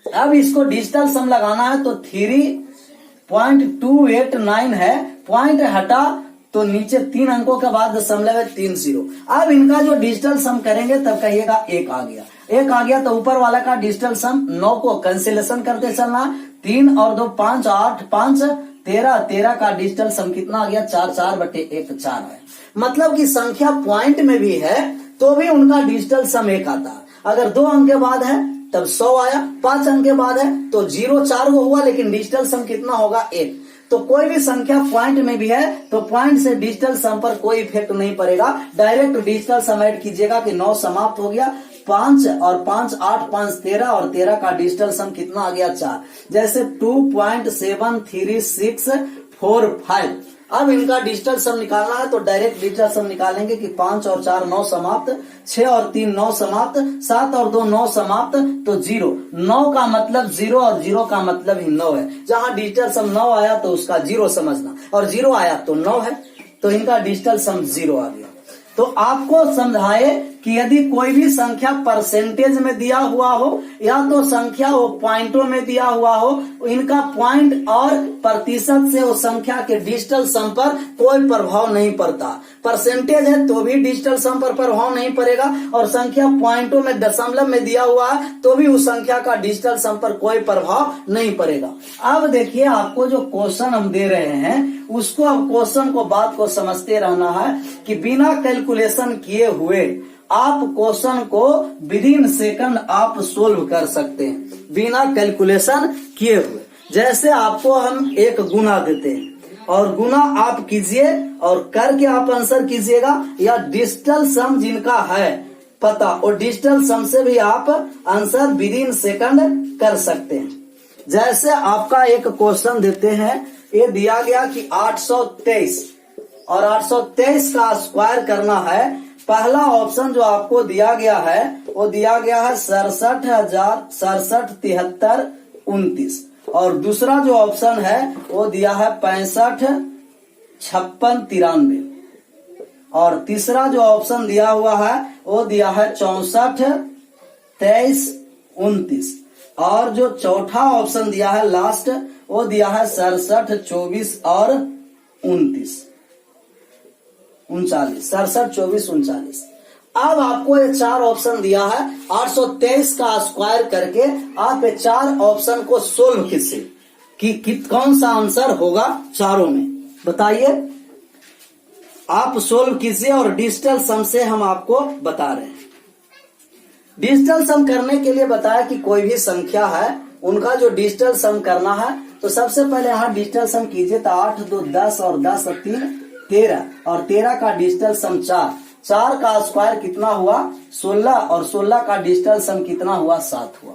अब इसको डिजिटल सम लगाना है तो 3.289 है, पॉइंट हटा तो नीचे 3 अंकों के बाद दशमलव है 30। अब इनका जो डिजिटल सम करेंगे तब कहिएगा 1 आ गया। 1 आ गया तो ऊपर वाला का डिजिटल सम 9 को कैंसिलेशन करते चलना, 3 और 2 5, 8 5 13, 13 का डिजिटल सम कितना आ गया? 4, 4/1 4 है। मतलब कि संख्या पॉइंट में भी है तो भी उनका डिजिटल सम 1 आता है। अगर 2 अंक के बाद है तब 100 आया, 5 अंक के बाद है तो 0, 4 को हुआ, लेकिन डिजिटल सम कितना होगा? 1। तो कोई भी संख्या पॉइंट में भी है तो पॉइंट से डिजिटल सम पर कोई इफेक्ट नहीं पड़ेगा। डायरेक्ट डिजिटल सम ऐड कीजिएगा कि 9 समाप्त हो गया, 5 और 5 8, 5 13, और 13 का डिजिटल सम कितना आ गया? 4। जैसे 2.73645। अब इनका डिजिटल सम निकालना है तो डायरेक्ट डिजिटल सम निकालेंगे कि 5 और 4 9 समाप्त, 6 और 3 9 समाप्त, 7 और 2 9 समाप्त, तो 0। 9 का मतलब 0 और 0 का मतलब ही 9 है। जहां डिजिटल सम 9 आया तो उसका 0 समझना, और 0 आया तो 9 है, तो इनका डिजिटल सम 0 आ गया। तो आपको समझाए कि यदि कोई भी संख्या परसेंटेज में दिया हुआ हो या तो संख्या वो पॉइंटों में दिया हुआ हो, इनका पॉइंट और प्रतिशत से उस संख्या के डिजिटल सम पर कोई प्रभाव नहीं पड़ता। परसेंटेज है तो भी डिजिटल सम पर प्रभाव नहीं पड़ेगा, और संख्या पॉइंटों में दशमलव में दिया हुआ है तो भी उस संख्या का डिजिटल सम पर कोई प्रभाव नहीं पड़ेगा। अब देखिए, आपको जो क्वेश्चन हम दे रहे हैं उसको, अब क्वेश्चन को, बात को समझते रहना है कि बिना कैलकुलेशन किए हुए आप क्वेश्चन को विद इन सेकंड आप सोल्व कर सकते हैं, बिना कैलकुलेशन किए हुए। जैसे आपको हम एक गुना देते हैं और गुना आप कीजिए और करके आप आंसर कीजिएगा, या डिजिटल सम जिनका है पता, और डिजिटल सम से भी आप आंसर विद इन सेकंड कर सकते हैं। जैसे आपका एक क्वेश्चन देते हैं, ये दिया गया कि 823 और 823 का स्क्वायर करना है। पहला ऑप्शन जो आपको दिया गया है वो दिया गया है 67,067,73,29, और दूसरा जो ऑप्शन है वो दिया है 65,56,93, और तीसरा जो ऑप्शन दिया हुआ है वो दिया है 64,23,29, और जो चौथा ऑप्शन दिया है लास्ट वो दिया है 67, 24 और 29, 39, 67, 24, 39। अब आपको ये चार ऑप्शन दिया है, 823 का स्क्वायर करके आप ये चार ऑप्शन को सोल्व कीजिए कि कौन सा आंसर होगा चारों में, बताइए। आप सोल्व कीजिए और डिजिटल सम से हम आपको बता रहे हैं। डिजिटल सम करने के लिए बताया कि कोई भी संख्या है उनका जो डिजिटल सम करना है, तो सबसे पहले यहाँ डिजिटल सम कीजिए। तो 8 2 10 और 10 3 13, और 13 का डिजिटल सम 4, 4 का स्क्वायर कितना हुआ 16, और 16 का डिजिटल सम कितना हुआ 7 हुआ।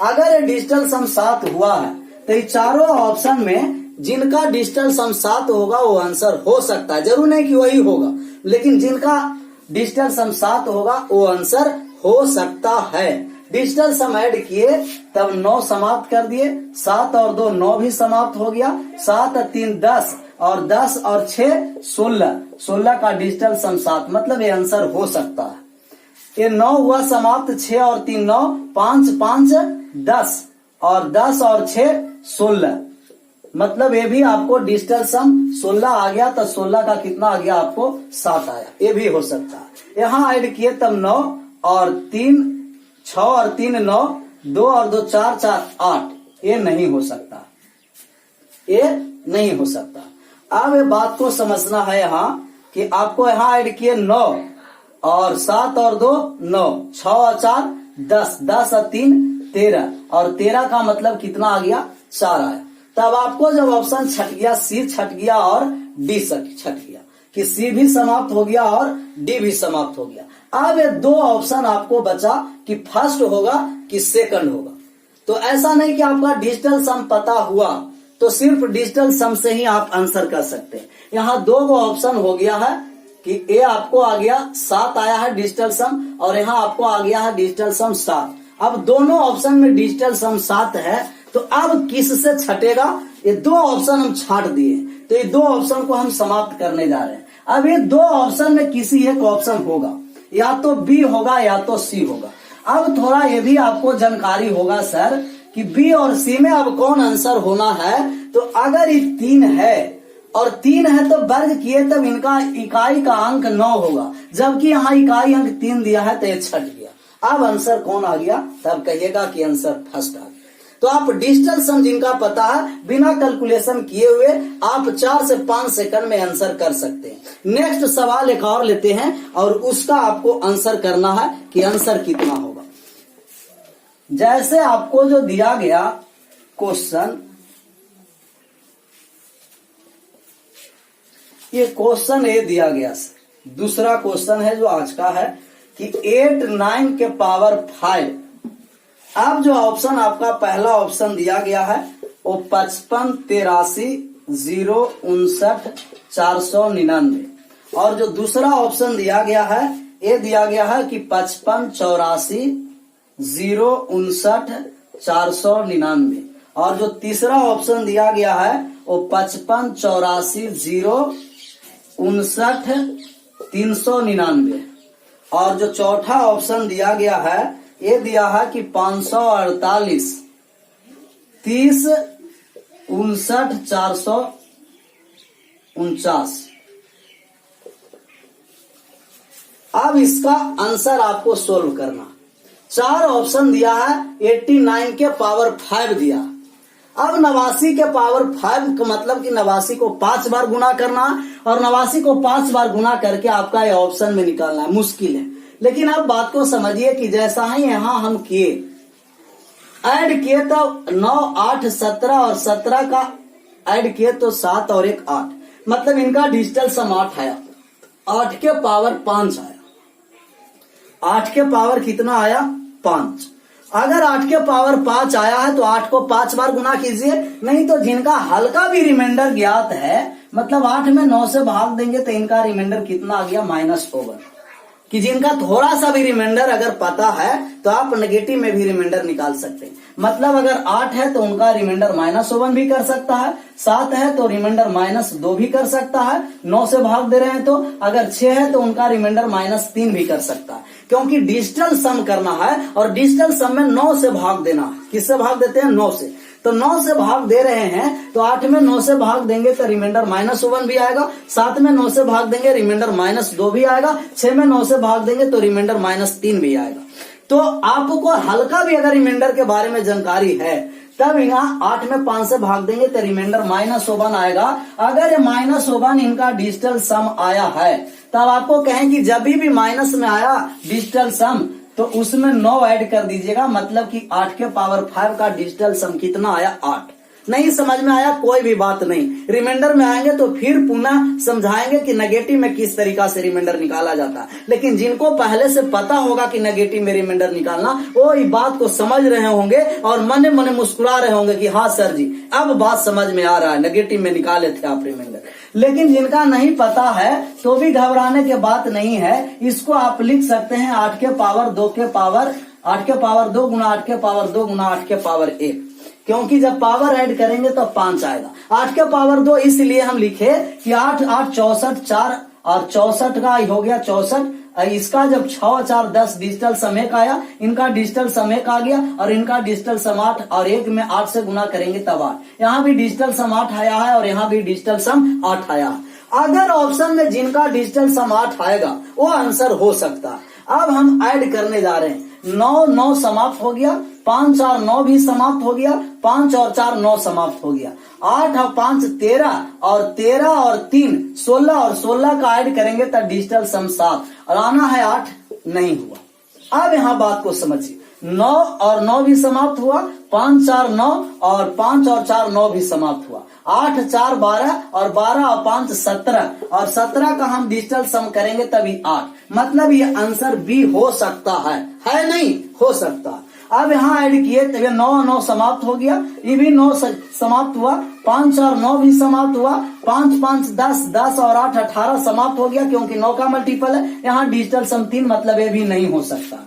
अगर ये डिजिटल सम 7 हुआ है तो ये चारों ऑप्शन में जिनका डिजिटल सम 7 होगा वो आंसर हो सकता है, जरूर नहीं कि वही होगा, लेकिन जिनका डिजिटल सम 7 होगा वो आंसर हो सकता है। डिजिटल सम ऐड किए तब 9 समाप्त कर दिए, 7 और 2 9 भी समाप्त हो गया, 7 3 10 और 10 और 6 16, 16 का डिजिटल सम 7, मतलब ये आंसर हो सकता है। ये 9 हुआ समाप्त, 6 और 3 9, 5 5 10 और 10 और 6 16, मतलब ये भी आपको डिजिटल सम 16 आ गया, तो 16 का कितना आ गया आपको 7 आया, ये भी हो सकता है। यहाँ ऐड किए तब 9 और 3 6 और 3 9, 2 और 2 4 4 8, ये नहीं हो सकता, ये नहीं हो सकता। अब ये बात को समझना है यहाँ कि आपको यहाँ ऐड किए 9 और 7 और 2 9, 6 और 4 10, 10 और 3 13, और 13 का मतलब कितना आ गया 4 आया। तब आपको जब ऑप्शन छट गया, सी छट गया और डी छट गया, कि सी भी समाप्त हो गया और डी भी समाप्त हो गया। अब ये दो ऑप्शन आपको बचा कि फर्स्ट होगा कि सेकंड होगा। तो ऐसा नहीं कि आपका डिजिटल सम पता हुआ तो सिर्फ डिजिटल सम से ही आप आंसर कर सकते हैं। यहाँ 2 ऑप्शन हो गया है कि ए आपको आ गया 7 आया है डिजिटल सम, और यहाँ आपको आ गया है डिजिटल सम 7। अब दोनों ऑप्शन में डिजिटल सम 7 है, तो अब किससे छटेगा? ये 2 ऑप्शन हम छाट दिए, तो ये 2 ऑप्शन को हम समाप्त करने जा रहे हैं। अब ये 2 ऑप्शन में किसी एक ऑप्शन होगा, या तो बी होगा या तो सी होगा। अब थोड़ा ये भी आपको जानकारी होगा सर कि बी और सी में अब कौन आंसर होना है। तो अगर ये 3 है और 3 है तो वर्ग किए तब इनका इकाई का अंक 9 होगा, जबकि यहाँ इकाई अंक 3 दिया है तो ये छट गया। अब आंसर कौन आ गया? तब कहिएगा कि आंसर फर्स्ट आ गया। तो आप डिजिटल सम जिनका पता है बिना कैलकुलेशन किए हुए आप 4 से 5 सेकंड में आंसर कर सकते हैं। नेक्स्ट सवाल एक और लेते हैं और उसका आपको आंसर करना है कि आंसर कितना होगा। जैसे आपको जो दिया गया क्वेश्चन, ये क्वेश्चन ए दिया गया सर, दूसरा क्वेश्चन है जो आज का है कि 8 9 के पावर 5। अब जो ऑप्शन आपका पहला ऑप्शन दिया गया है वो 55 83 0 59 499, और जो दूसरा ऑप्शन दिया गया है ये दिया गया है कि 55 84 0 59 499, और जो तीसरा ऑप्शन दिया गया है वो 55 84 0 59 399। और जो चौथा ऑप्शन दिया गया है, ये दिया है कि 548, 30, 59, 449। अब इसका आंसर आपको सोल्व करना। 4 ऑप्शन दिया है, 89 के पावर 5 दिया। अब 89 के पावर 5 का मतलब कि 89 को 5 बार गुना करना, और 89 को 5 बार गुना करके आपका ये ऑप्शन में निकालना है। मुश्किल है, लेकिन अब बात को समझिए कि जैसा ही यहां हम किए, ऐड किए तो 9, 8, 17 और 17 का ऐड किए तो 7 और 1 8, मतलब इनका डिजिटल सम 8 आया। 8 के पावर 5 आया। 8 के पावर कितना आया? 5। अगर 8 के पावर 5 आया है तो 8 को 5 बार गुना कीजिए, नहीं तो जिनका हल्का भी रिमाइंडर ज्ञात है, मतलब 8 में 9 से भाग देंगे तो इनका रिमाइंडर कितना आ गया? -4। कि जिनका थोड़ा सा भी रिमाइंडर अगर पता है तो आप नेगेटिव में भी रिमाइंडर निकाल सकते हैं। मतलब अगर 8 है तो उनका रिमाइंडर -1 भी कर सकता है, 7 है तो रिमाइंडर -2 भी कर सकता है, 9 से भाग दे रहे हैं तो, अगर 6 है तो उनका रिमाइंडर -3 भी कर सकता है, क्योंकि डिजिटल सम करना है और डिजिटल सम में 9 से भाग देना है। किससे भाग देते हैं? 9 से। तो 9 से भाग दे रहे हैं तो 8 में 9 से भाग देंगे तो रिमाइंडर -1 भी आएगा, 7 में 9 से भाग देंगे रिमाइंडर -2 भी आएगा, 6 में 9 से भाग देंगे तो रिमाइंडर -3 भी आएगा। तो आपको हल्का भी अगर रिमाइंडर के बारे में जानकारी है, तब यहाँ 8 में 5 से भाग देंगे तो रिमाइंडर -1 आएगा। अगर ये -1 इनका डिजिटल सम आया है, तब आपको कहें कि जब भी माइनस में आया डिजिटल सम तो उसमें 9 ऐड कर दीजिएगा, मतलब कि 8 के पावर 5 का डिजिटल सम कितना आया? 8। नहीं समझ में आया? कोई भी बात नहीं, रिमाइंडर में आएंगे तो फिर पुनः समझाएंगे कि नेगेटिव में किस तरीका से रिमाइंडर निकाला जाता है। लेकिन जिनको पहले से पता होगा कि नेगेटिव में रिमाइंडर निकालना, वो इस बात को समझ रहे होंगे और मने मने मुस्कुरा रहे होंगे कि हाँ सर जी, अब बात समझ में आ रहा है, नेगेटिव में निकाले थे आप रिमाइंडर। लेकिन जिनका नहीं पता है तो भी घबराने की बात नहीं है। इसको आप लिख सकते हैं 8 के पावर 2 के पावर 8 के पावर 2 गुना 8 के पावर 2 गुना 8 के पावर 1, क्योंकि जब पावर ऐड करेंगे तो 5 आएगा। 8 के पावर 2 इसलिए हम लिखे कि 8 8 64, 4 और 64 का हो गया 64। इसका जब 6 4 10 डिजिटल सम 1 आया, इनका डिजिटल सम 1 आ गया और इनका डिजिटल सम 8, और 1 में 8 से गुना करेंगे तब 8। यहाँ भी डिजिटल सम 8 आया है और यहाँ भी डिजिटल सम 8 आया है। अगर ऑप्शन में जिनका डिजिटल सम 8 आएगा वो आंसर हो सकता है। अब हम ऐड करने जा रहे हैं। 9 9 समाप्त हो गया, 5 4 9 भी समाप्त हो गया, 5 और 4 9 समाप्त हो गया, 8 और 5 13 और 13 और 3 16 और 16 का ऐड करेंगे तो डिजिटल सम 7 और आना है 8, नहीं हुआ। अब यहाँ बात को समझिए, 9 और 9 भी समाप्त हुआ, 5 4 9 और 5 और 4 9 भी समाप्त हुआ, 8 4 12 और 12 और 5 17 और 17 का हम डिजिटल सम करेंगे तभी 8, मतलब ये आंसर बी हो सकता है नहीं हो सकता। अब यहाँ ऐड किए तो ये 9 9 समाप्त हो गया, ये भी 9 समाप्त हुआ, 5 और 9 भी समाप्त हुआ, 5 5 10 10 और 8 18 समाप्त हो गया, क्योंकि 9 का मल्टीपल है। यहाँ डिजिटल सम 3, मतलब ये भी नहीं हो सकता।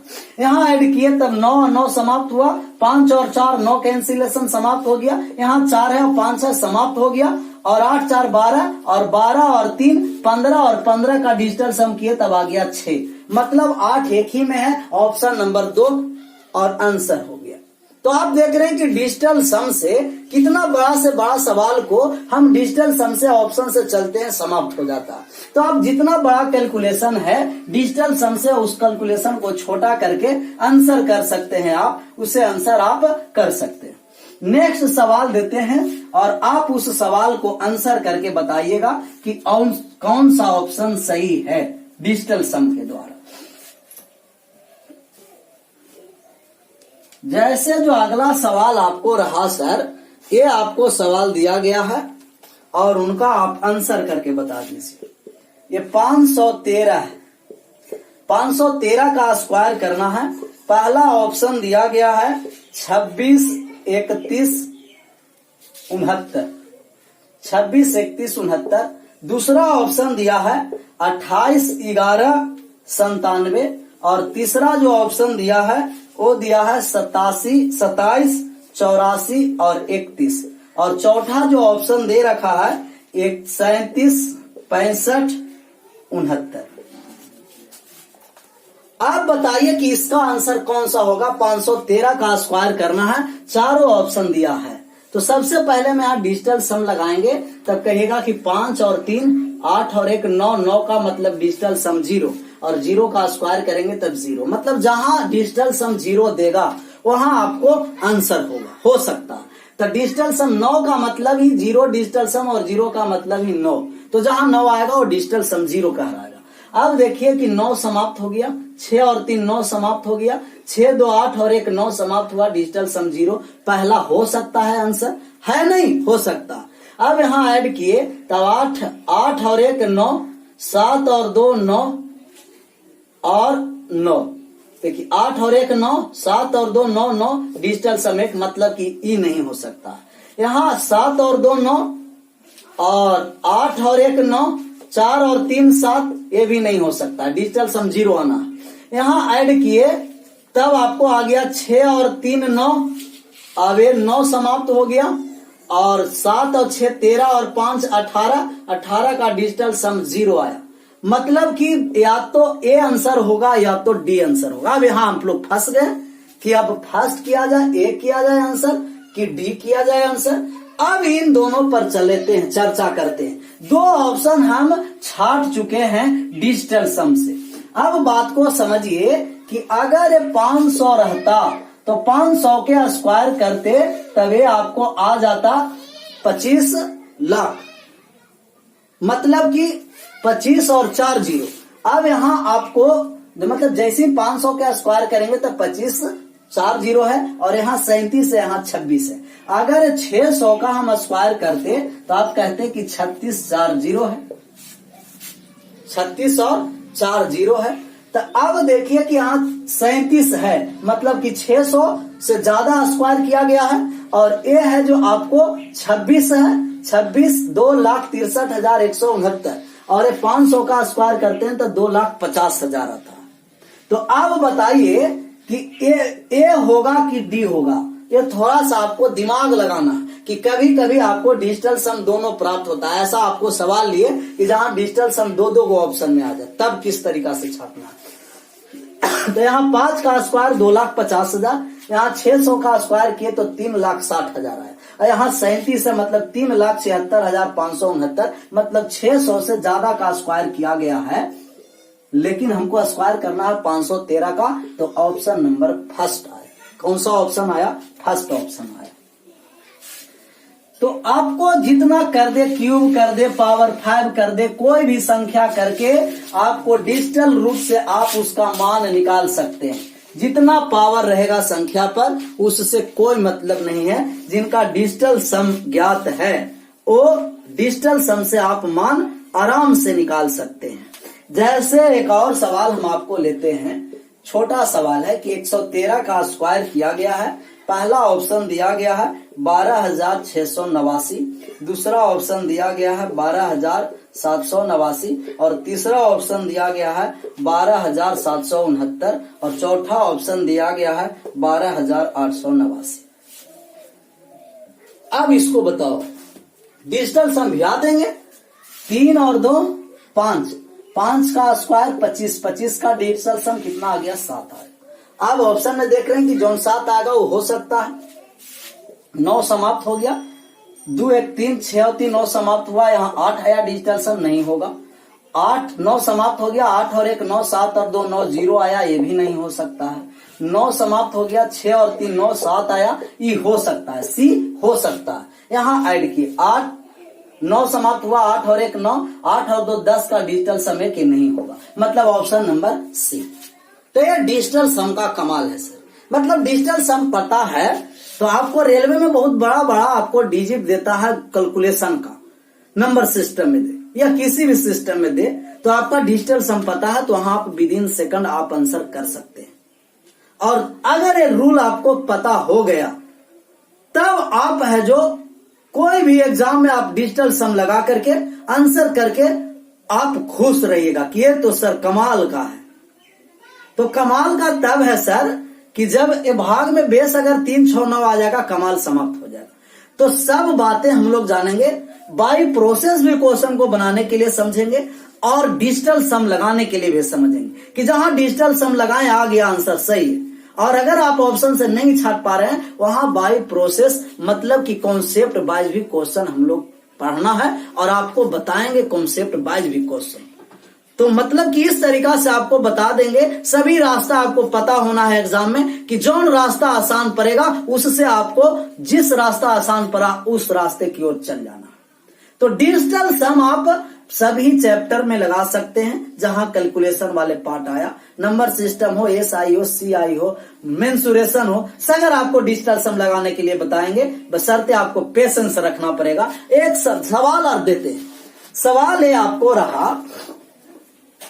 यहाँ ऐड किए तब 9 9 समाप्त हुआ, 5 और 4 9 कैंसिलेशन समाप्त हो गया, यहाँ 4 है और 5 है समाप्त हो गया, और 8 4 12 और 12 और 3 15 और 15 का डिजिटल सम किए तब आ गया 6, मतलब 8 एक ही में है, ऑप्शन नंबर 2 और आंसर हो गया। तो आप देख रहे हैं कि डिजिटल सम से कितना बड़ा से बड़ा सवाल को हम डिजिटल सम से ऑप्शन से चलते हैं समाप्त हो जाता है। तो आप जितना बड़ा कैलकुलेशन है डिजिटल सम से उस कैलकुलेशन को छोटा करके आंसर कर सकते हैं, आप उसे आंसर आप कर सकते हैं। नेक्स्ट सवाल देते हैं और आप उस सवाल को आंसर करके बताइएगा कि कौन सा ऑप्शन सही है डिजिटल सम के द्वारा। जैसे जो अगला सवाल आपको रहा सर, ये आपको सवाल दिया गया है और उनका आप आंसर करके बता दीजिए। ये 513 है, 513 का स्क्वायर करना है। पहला ऑप्शन दिया गया है 26 31 69, 26 31 69। दूसरा ऑप्शन दिया है 28 11 97, और तीसरा जो ऑप्शन दिया है वो दिया है 87 27 84 और 31, और चौथा जो ऑप्शन दे रखा है 37 65 69। आप बताइए कि इसका आंसर कौन सा होगा। 513 का स्क्वायर करना है, चारों ऑप्शन दिया है। तो सबसे पहले में यहाँ डिजिटल सम लगाएंगे, तब कहेगा कि 5 और 3 8 और 1 9, 9 का मतलब डिजिटल सम 0, और 0 का स्क्वायर करेंगे तब 0। मतलब जहां डिजिटल सम 0 देगा वहां आपको आंसर होगा, हो सकता है। तो डिजिटल सम 9 का मतलब ही 0 डिजिटल सम, और 0 का मतलब ही 9। तो जहां 9 आएगा वो डिजिटल सम 0 कहलाएगा। अब देखिए कि 9 समाप्त हो गया, 6 और 3 9 समाप्त हो गया, 6 2 8 और 1 9 समाप्त हुआ, डिजिटल सम 0। पहला हो सकता है आंसर, है नहीं हो सकता। अब यहाँ ऐड किए तब 8 और 1 9, 7 और 2 9 और 9। देखिए 8 और 1 9, 7 और 2 9 9, डिजिटल सम 1, मतलब कि ई नहीं हो सकता। यहाँ 7 और 2 9 और 8 और 1 9, 4 और 3 7, ये भी नहीं हो सकता, डिजिटल सम 0 आना। यहाँ ऐड किए तब आपको आ गया 6 और 3 9, अब ये 9 समाप्त हो गया, और 7 और 6 13 और 5 18, 18 का डिजिटल सम 0 आया। मतलब कि या तो ए आंसर होगा या तो डी आंसर होगा। अब यहाँ हम लोग फंस गए कि अब फर्स्ट किया जाए, ए किया जाए आंसर कि डी किया जाए आंसर। अब इन दोनों पर चलते हैं, चर्चा करते हैं। दो ऑप्शन हम छाट चुके हैं डिजिटल सम से। अब बात को समझिए कि अगर 500 रहता तो 500 के स्क्वायर करते तभी आपको आ जाता 25 लाख, मतलब कि 25 और 4 0। अब यहाँ आपको मतलब जैसे 500 के स्क्वायर करेंगे तो 25 4 0 है, और यहाँ 37 है, यहाँ 26 है। अगर 600 का हम स्क्वायर करते तो आप कहते कि 36 4 0 है, 36 और 4 0 है। तो अब देखिए कि यहाँ 37 है, मतलब कि 600 से ज्यादा स्क्वायर किया गया है, और ये है जो आपको 26 है, 26 2,63,169, और ये 500 का स्क्वायर करते हैं तो 2,50,000 आता है। तो अब बताइए कि ए होगा कि डी होगा। ये थोड़ा सा आपको दिमाग लगाना कि कभी कभी आपको डिजिटल सम दोनों प्राप्त होता है। ऐसा आपको सवाल लिए कि जहां डिजिटल सम दो को ऑप्शन में आ जाए, तब किस तरीका से छापना। तो यहाँ 5 का स्क्वायर 2,50,000, यहाँ 600 का स्क्वायर किए तो 3,60,000 आया, और यहाँ 37 है मतलब 3,76,569, मतलब 600 से ज्यादा का स्क्वायर किया गया है, लेकिन हमको स्क्वायर करना है 513 का। तो ऑप्शन नंबर फर्स्ट आया। कौन सा ऑप्शन आया? फर्स्ट ऑप्शन आया। तो आपको जितना कर दे, क्यूब कर दे, पावर 5 कर दे, कोई भी संख्या करके आपको डिजिटल रूप से आप उसका मान निकाल सकते हैं। जितना पावर रहेगा संख्या पर उससे कोई मतलब नहीं है। जिनका डिजिटल सम ज्ञात है वो डिजिटल सम से आप मान आराम से निकाल सकते हैं। जैसे एक और सवाल हम आपको लेते हैं, छोटा सवाल है कि 113 का स्क्वायर किया गया है। पहला ऑप्शन दिया गया है 12,689, दूसरा ऑप्शन दिया गया है 12,789, और तीसरा ऑप्शन दिया गया है 12,769, और चौथा ऑप्शन दिया गया है 12,889। अब इसको बताओ, डिजिटल सम भैया देंगे। 3 और 2 5, 5 का स्क्वायर 25, 25 का डिजिटल सम कितना आ गया? 7 आया। अब ऑप्शन में देख रहे हैं कि जो 7 आएगा वो हो सकता है। 9 समाप्त हो गया, 2 1 3, 6 और 3 9 समाप्त हुआ, यहाँ 8 आया, डिजिटल सम नहीं होगा। 8 9 समाप्त हो गया, 8 और 1 9, 7 और 2 9 0 आया, ये भी नहीं हो सकता है। 9 समाप्त हो गया, 6 और 3 9 7 आया, ये हो सकता है, सी हो सकता है। यहाँ ऐड किए 8 9 समाप्त हुआ, 8 और 1 9, 8 और 2 10 का डिजिटल सम के नहीं होगा, मतलब ऑप्शन नंबर सी। तो ये डिजिटल सम का कमाल है सर। मतलब डिजिटल सम पता है तो आपको रेलवे में बहुत बड़ा बड़ा आपको डिजिट देता है कैलकुलेशन का, नंबर सिस्टम में दे या किसी भी सिस्टम में दे, तो आपका डिजिटल सम पता है तो वहां आप विद इन सेकंड आप आंसर कर सकते हैं। और अगर ये रूल आपको पता हो गया तब आप है जो कोई भी एग्जाम में आप डिजिटल सम लगा करके आंसर करके आप खुश रहिएगा कि ये तो सर कमाल का है। तो कमाल का तब है सर कि जब ये भाग में बेस अगर 3 6 9 आ जाएगा, कमाल समाप्त हो जाएगा। तो सब बातें हम लोग जानेंगे बाई प्रोसेस भी क्वेश्चन को बनाने के लिए समझेंगे और डिजिटल सम लगाने के लिए भी समझेंगे कि जहां डिजिटल सम लगाएं आ गया आंसर सही है। और अगर आप ऑप्शन से नहीं छाट पा रहे हैं वहां बाई प्रोसेस मतलब कि कॉन्सेप्ट वाइज भी क्वेश्चन हम लोग पढ़ना है और आपको बताएंगे कॉन्सेप्ट वाइज भी क्वेश्चन। तो मतलब कि इस तरीका से आपको बता देंगे, सभी रास्ता आपको पता होना है एग्जाम में कि जौन रास्ता आसान पड़ेगा उससे आपको जिस रास्ता आसान पड़ा उस रास्ते की ओर चल जाना। तो डिजिटल सम आप सभी चैप्टर में लगा सकते हैं जहां कैलकुलेशन वाले पार्ट आया, नंबर सिस्टम हो, एसआई हो, सीआई हो, मेंसुरेशन हो, सगर आपको डिजिटल सम लगाने के लिए बताएंगे, बशर्ते आपको पेशेंस रखना पड़ेगा। एक सवाल आप देते हैं, सवाल है आपको रहा,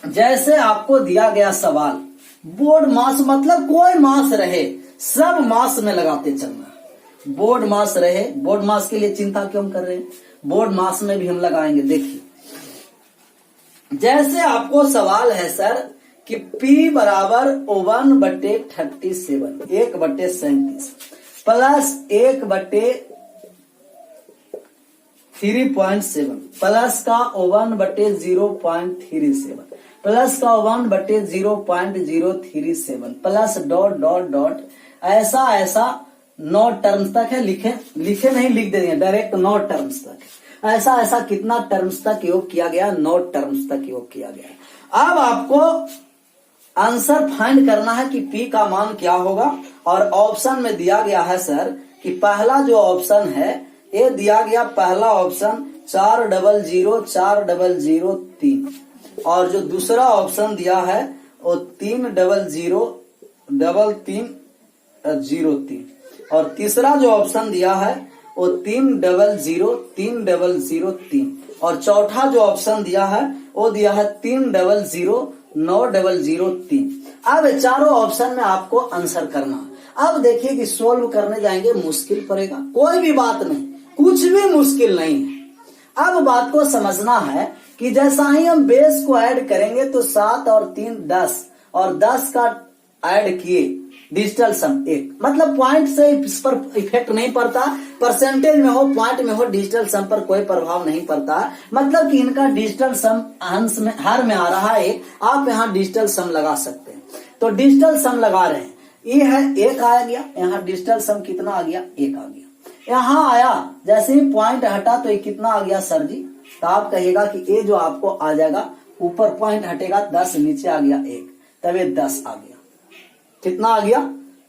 जैसे आपको दिया गया सवाल बोर्ड मास मतलब कोई मास रहे सब मास में लगाते चलना। बोर्ड मास रहे, बोर्ड मास के लिए चिंता क्यों कर रहे हैं, बोर्ड मास में भी हम लगाएंगे। देखिए जैसे आपको सवाल है सर कि P बराबर 1/37 1/37 प्लस 1/3.7 प्लस का 1/0.37 प्लस का 1/0.037 प्लस डॉट डॉट डॉट ऐसा ऐसा 9 टर्म्स तक है। लिखे नहीं, लिख देंगे डायरेक्ट 9 टर्म्स तक। ऐसा ऐसा कितना टर्म्स तक योग किया गया, 9 टर्म्स तक योग किया गया। अब आपको आंसर फाइंड करना है कि P का मान क्या होगा। और ऑप्शन में दिया गया है सर कि पहला जो ऑप्शन है ये दिया गया, पहला ऑप्शन 4004003 और जो दूसरा ऑप्शन दिया है वो 3003303 और तीसरा जो ऑप्शन दिया है वो 3003003 और चौथा जो ऑप्शन दिया है वो दिया है 3009003। अब चारों ऑप्शन में आपको आंसर करना। अब देखिए कि सोल्व करने जाएंगे मुश्किल पड़ेगा, कोई भी बात नहीं, कुछ भी मुश्किल नहीं है। अब बात को समझना है कि जैसा ही हम बेस को ऐड करेंगे तो 7 और 3 10 और 10 का ऐड किए डिजिटल सम 1, मतलब पॉइंट से इस पर इफेक्ट नहीं पड़ता, परसेंटेज में हो पॉइंट में हो डिजिटल सम पर कोई प्रभाव नहीं पड़ता। मतलब कि इनका डिजिटल सम अंश में हर में आ रहा है, आप यहाँ डिजिटल सम लगा सकते हैं। तो डिजिटल सम लगा रहे हैं, ये है 1 आ गया, यहाँ डिजिटल सम कितना आ गया, 1 आ गया। यहाँ आया जैसे ही पॉइंट हटा तो ये कितना आ गया सर जी, तो आप कहिएगा कि ये जो आपको आ जाएगा ऊपर पॉइंट हटेगा 10, नीचे आ गया 1, तब ये 10 आ गया। कितना आ गया,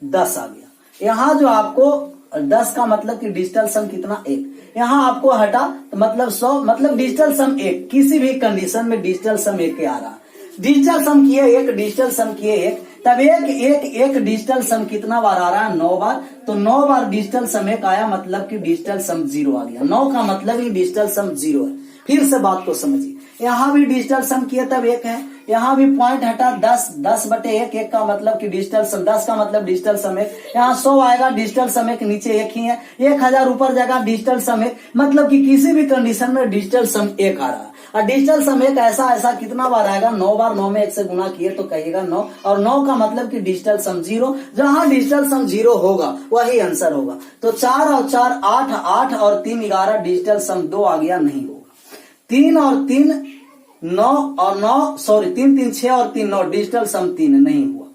10 आ गया। यहाँ जो आपको 10 का मतलब कि डिजिटल सम कितना, 1, यहाँ आपको हटा तो मतलब 100, मतलब डिजिटल सम 1, किसी भी कंडीशन में डिजिटल सम 1 आ रहा। डिजिटल सम किए 1, डिजिटल सम किए 1, तब एक डिजिटल सम कितना बार आ रहा है, 9 बार। तो 9 बार डिजिटल सम 1 आया, मतलब कि डिजिटल सम 0 आ गया। 9 का मतलब ही डिजिटल सम 0 है। फिर से बात को समझिए, यहाँ भी डिजिटल सम किए तब 1 है, यहाँ भी पॉइंट हटा 10/1, 1 का मतलब कि डिजिटल सम, 10 का मतलब डिजिटल सम 1, यहाँ 100 आएगा डिजिटल सम 1, नीचे 1 ही है, 1000 ऊपर जाएगा डिजिटल सम 1, मतलब कि किसी भी कंडीशन में डिजिटल सम 1 आ रहा है। और डिजिटल सम 1 ऐसा कितना बार आएगा, 9 बार। 9 में 1 से गुना किए तो कहिएगा 9, और 9 का मतलब कि डिजिटल सम 0, जहां डिजिटल सम 0 होगा वही आंसर होगा। तो 4 और 4 8, 8 और 3 11, डिजिटल सम 2 आ गया, नहीं होगा। 3 और 3 9 और 9 सॉरी 3 3 6 और 3 9, डिजिटल सम 3 नहीं हुआ।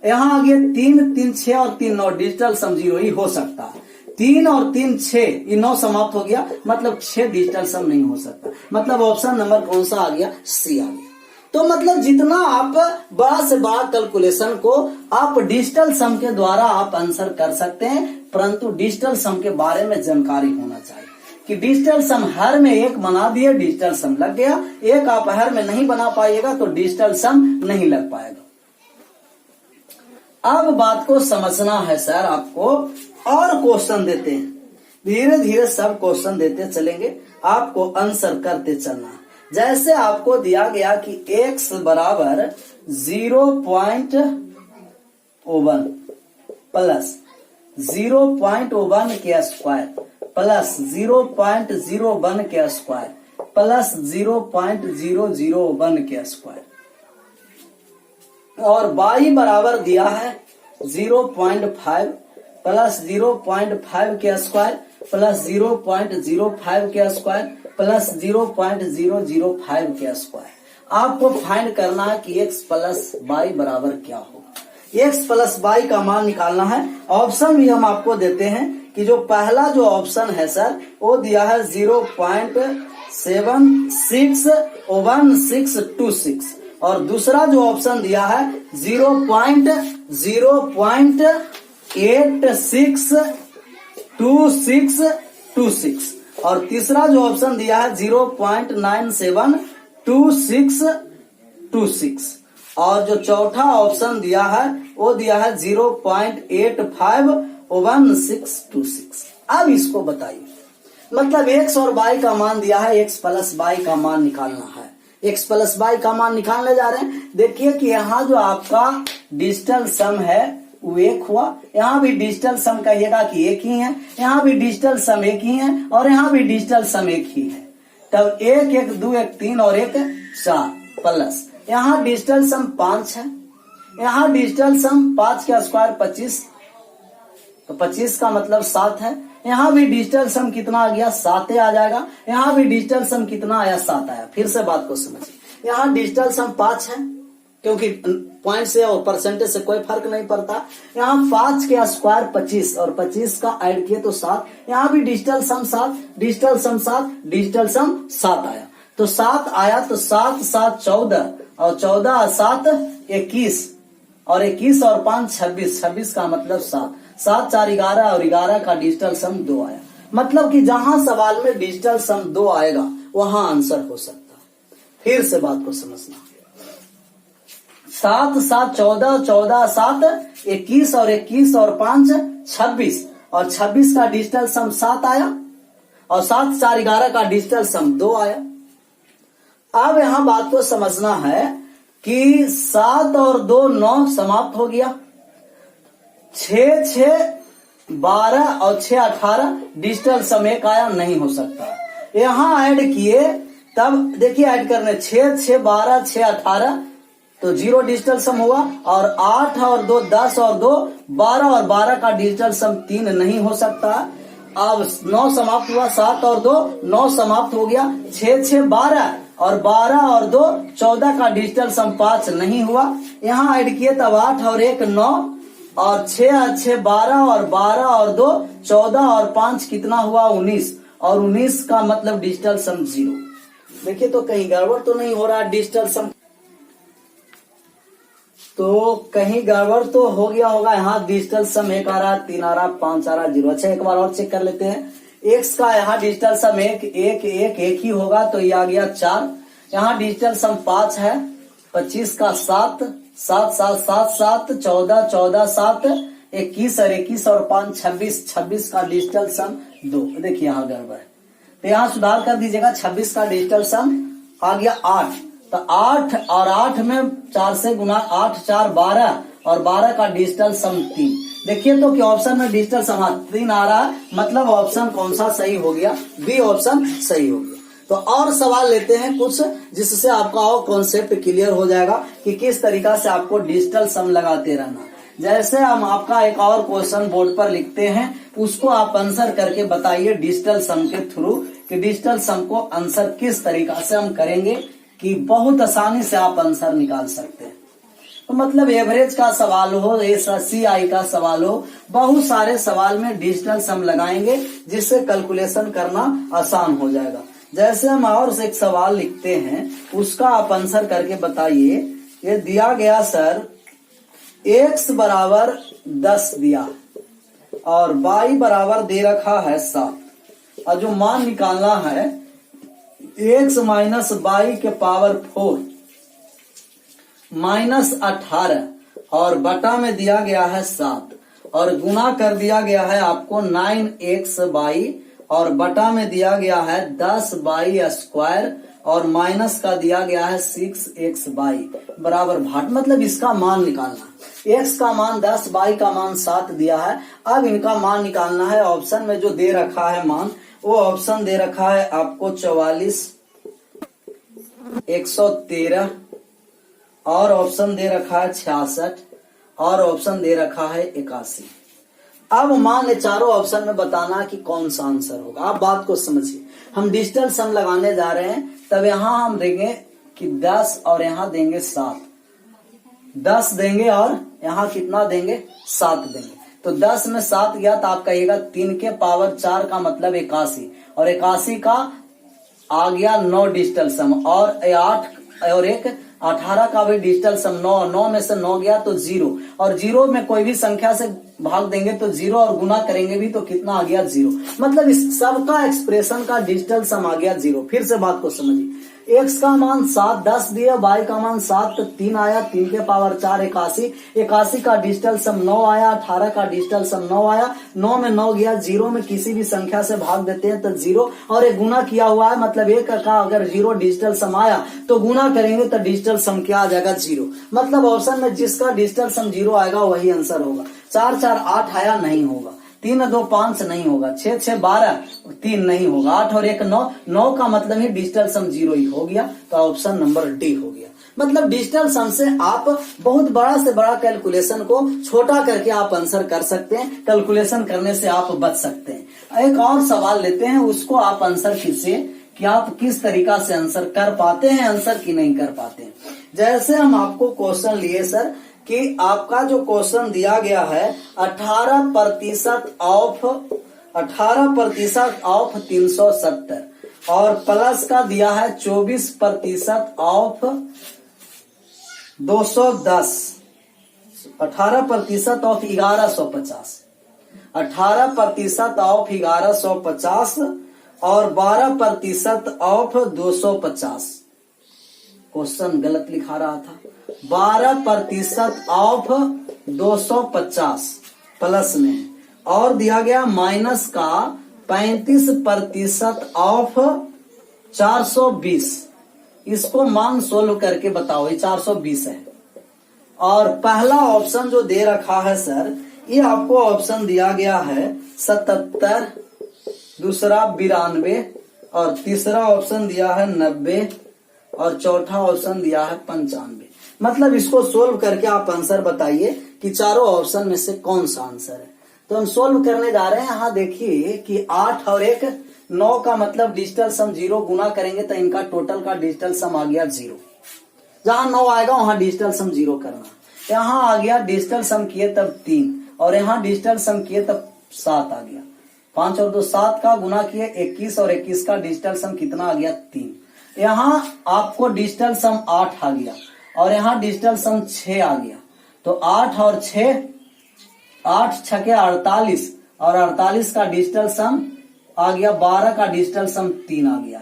यहाँ आ गया 3 3 6 और 3 9, डिजिटल सम 0 ही हो सकता है। 3 और 3 6, ये 9 समाप्त हो गया, मतलब 6 डिजिटल सम नहीं हो सकता। मतलब ऑप्शन नंबर कौन सा आ गया, सी आ गया। तो मतलब जितना आप बड़ा से बड़ा कैलकुलेशन को आप डिजिटल सम के द्वारा आप आंसर कर सकते हैं, परंतु डिजिटल सम के बारे में जानकारी होना चाहिए कि डिजिटल सम हर में 1 बना दिए, डिजिटल सम लग गया। 1 आप हर में नहीं बना पाइएगा तो डिजिटल सम नहीं लग पाएगा। अब बात को समझना है सर आपको, और क्वेश्चन देते हैं, धीरे धीरे सब क्वेश्चन देते चलेंगे, आपको आंसर करते चलना। जैसे आपको दिया गया कि x बराबर 0.01 प्लस 0.01 के स्क्वायर प्लस 0.01 के स्क्वायर प्लस 0.001 के स्क्वायर, और y बराबर दिया है 0.5 प्लस 0.5 के स्क्वायर प्लस 0.05 के स्क्वायर प्लस 0.005 के स्क्वायर। आपको फाइंड करना है कि x प्लस वाई बराबर क्या होगा। x प्लस वाई का मान निकालना है। ऑप्शन भी हम आपको देते हैं कि जो पहला जो ऑप्शन है सर वो दिया है 0.761626 और दूसरा जो ऑप्शन दिया है 0.862626 और तीसरा जो ऑप्शन दिया है 0.972626 और जो चौथा ऑप्शन दिया है वो दिया है 0.851626। अब इसको बताइए, मतलब x और y का मान दिया है, x प्लस y का मान निकालना है। x प्लस y का मान निकालने जा रहे हैं। देखिए कि यहाँ जो आपका डिजिटल सम है वो एक हुआ, यहाँ भी डिजिटल सम कहिएगा कि एक ही है, यहाँ भी डिजिटल सम एक ही है और यहाँ भी डिजिटल सम एक ही है। तब 1 1 2 1 3 और 1 4 प्लस यहाँ डिजिटल सम 5 है, यहाँ डिजिटल सम 5 का स्क्वायर 25 तो 25 का मतलब 7 है। यहाँ भी डिजिटल सम कितना आ गया 7 आ जाएगा, यहाँ भी डिजिटल सम कितना आया 7 आया। फिर से बात को समझिए, यहाँ डिजिटल सम 5 है क्योंकि पॉइंट से और परसेंटेज से कोई फर्क नहीं पड़ता। यहाँ 5 के स्क्वायर 25 और 25 का ऐड किए तो 7, यहाँ भी डिजिटल सम 7, डिजिटल सम 7, डिजिटल सम 7 आया तो 7 आया तो 7 7 14 और 14 7 21 और 21 और 5 26, 26 का मतलब 7, 7 4 11 और 11 का डिजिटल सम 2 आया। मतलब कि जहां सवाल में डिजिटल सम 2 आएगा वहां आंसर हो सकता है। फिर से बात को समझना, 7 7 14 14 7 21 और 21 और 5 26 और 26 का डिजिटल सम 7 आया और 7 4 11 का डिजिटल सम 2 आया। अब यहां बात को समझना है कि 7 और 2 9 समाप्त हो गया, 6 6 12 और 6 18 डिजिटल सम एक आया, नहीं हो सकता। यहां ऐड किए तब देखिए ऐड करने 6 6 12 6 18 तो 0 डिजिटल सम हुआ और 8 और 2 10 और 2 12 और 12 का डिजिटल सम 3 नहीं हो सकता। अब 9 समाप्त हुआ, 7 और 2 9 समाप्त हो गया, 6 6 12 और 12 और 2 14 का डिजिटल सम 5 नहीं हुआ। यहाँ ऐड किए तब 8 और 1 9 और 6 6 12 और 12 और 2 14 और 5 कितना हुआ 19 और 19 का मतलब डिजिटल सम 0। देखिए तो कहीं गड़बड़ तो नहीं हो रहा डिजिटल सम, तो कहीं गड़बड़ तो हो गया होगा। यहाँ डिजिटल सम 1 आ रहा, 3 आ रहा, 5 आ रहा, 0। अच्छा एक बार और चेक कर लेते हैं। x का यहाँ डिजिटल सम 1 1 1 1 ही होगा तो ये आ गया 4। यहाँ डिजिटल सम 5 है, 25 का 7 7 7 7 7 14 14 7 21 और 21 और 5 26 26 का डिजिटल सम 2। देखिए यहाँ गड़बड़ है तो यहाँ सुधार कर दीजिएगा। 26 का डिजिटल सम आ गया 8 तो 8 और 8 में 4 से गुना 8 4 12 और 12 का डिजिटल सम 3। देखिए तो कि ऑप्शन में डिजिटल सम 3 आ रहा है, मतलब ऑप्शन कौन सा सही हो गया, बी ऑप्शन सही हो गया। तो और सवाल लेते हैं कुछ जिससे आपका और कॉन्सेप्ट क्लियर हो जाएगा कि किस तरीका से आपको डिजिटल सम लगाते रहना। जैसे हम आपका एक और क्वेश्चन बोर्ड पर लिखते हैं, उसको आप आंसर करके बताइए डिजिटल सम के थ्रू कि डिजिटल सम को आंसर किस तरीका से हम करेंगे कि बहुत आसानी से आप आंसर निकाल सकते हैं। तो मतलब एवरेज का सवाल हो, SCI का सवाल हो, बहुत सारे सवाल में डिजिटल सम लगाएंगे जिससे कैलकुलेशन करना आसान हो जाएगा। जैसे हम और एक सवाल लिखते हैं उसका आप आंसर करके बताइए। ये दिया गया सर x बराबर 10 दिया और y बराबर दे रखा है 7 और जो मान निकालना है x माइनस y के पावर 4 माइनस 18 और बटा में दिया गया है 7 और गुना कर दिया गया है आपको 9xy और बटा में दिया गया है 10y स्क्वायर और माइनस का दिया गया है 6xy बराबर भाट। मतलब इसका मान निकालना, x का मान 10, y का मान 7 दिया है। अब इनका मान निकालना है। ऑप्शन में जो दे रखा है मान, वो ऑप्शन दे रखा है आपको 44 113 और ऑप्शन दे रखा है 66 और ऑप्शन दे रखा है 81। अब मान ले चारों ऑप्शन में बताना कि कौन सा आंसर होगा। आप बात को समझिए, हम डिजिटल सम लगाने जा रहे हैं, तब यहाँ हम देंगे कि 10 और यहाँ देंगे 7, 10 देंगे और यहाँ कितना देंगे 7 देंगे। तो 10 में 7 गया तो आप कहिएगा 3 के पावर 4 का मतलब 81, और 81 का आ गया 9 डिजिटल सम, और 8 और 1 18 का भी डिजिटल सम 9, 9 में से 9 गया तो 0, और 0 में कोई भी संख्या से भाग देंगे तो 0, और गुना करेंगे भी तो कितना आ गया 0। मतलब इस सब का एक्सप्रेशन का डिजिटल सम आ गया 0। फिर से बात को समझिए, x का मान 7 10 दिया, y का मान 7 तो 3 आया, 3 के पावर 4 81, 81 का डिजिटल सम 9 आया, 18 का डिजिटल सम 9 आया, 9 में 9 गया, 0 में किसी भी संख्या से भाग देते हैं तो 0, और एक गुना किया हुआ है, मतलब एक का अगर 0 डिजिटल सम आया तो गुना करेंगे तो डिजिटल सम क्या आ जाएगा 0। मतलब ऑप्शन में जिसका डिजिटल सम 0 आएगा वही आंसर होगा। 4 4 8 आया, नहीं होगा। 3 2 5 नहीं होगा। 6 6 12 3 नहीं होगा। 8 और 1 9, 9 का मतलब ही डिजिटल सम 0 ही हो गया, तो ऑप्शन नंबर डी हो गया। मतलब डिजिटल सम से आप बहुत बड़ा से बड़ा कैलकुलेशन को छोटा करके आप आंसर कर सकते हैं, कैलकुलेशन करने से आप बच सकते हैं। एक और सवाल लेते हैं, उसको आप आंसर कीजिए कि आप किस तरीका से आंसर कर पाते हैं, आंसर की नहीं कर पाते हैं। जैसे हम आपको क्वेश्चन लिए सर कि आपका जो क्वेश्चन दिया गया है 18% ऑफ 370, और प्लस का दिया है 24% ऑफ 210, 18% ऑफ 1150, 18% ऑफ 1150 और 12% ऑफ 250। क्वेश्चन गलत लिखा रहा था। 12% ऑफ 250 प्लस में, और दिया गया माइनस का 35% ऑफ 420। इसको मान सोल्व करके बताओ, ये 420 है। और पहला ऑप्शन जो दे रखा है सर, ये आपको ऑप्शन दिया गया है 77, दूसरा 92, और तीसरा ऑप्शन दिया है 90, और चौथा ऑप्शन दिया है 95। मतलब इसको सोल्व करके आप आंसर बताइए कि चारों ऑप्शन में से कौन सा आंसर है। तो हम सोल्व करने जा रहे हैं। यहाँ देखिए कि 8 और 1 9 का मतलब डिजिटल सम 0, गुना करेंगे तो इनका टोटल का डिजिटल सम आ गया 0। जहां 9 आएगा वहां डिजिटल सम 0 करना। यहाँ आ गया डिजिटल सम किए तब 3, और यहाँ डिजिटल सम किए तब 7 आ गया। 5 और 2 7 का गुना किए 21, और 21 का डिजिटल सम कितना आ गया 3। यहाँ आपको डिजिटल सम 8 आ गया, और यहाँ डिजिटल सम 6 आ गया। तो 8 और 6, 8 6 48, और 48 का डिजिटल सम आ गया 12 का डिजिटल सम 3 आ गया।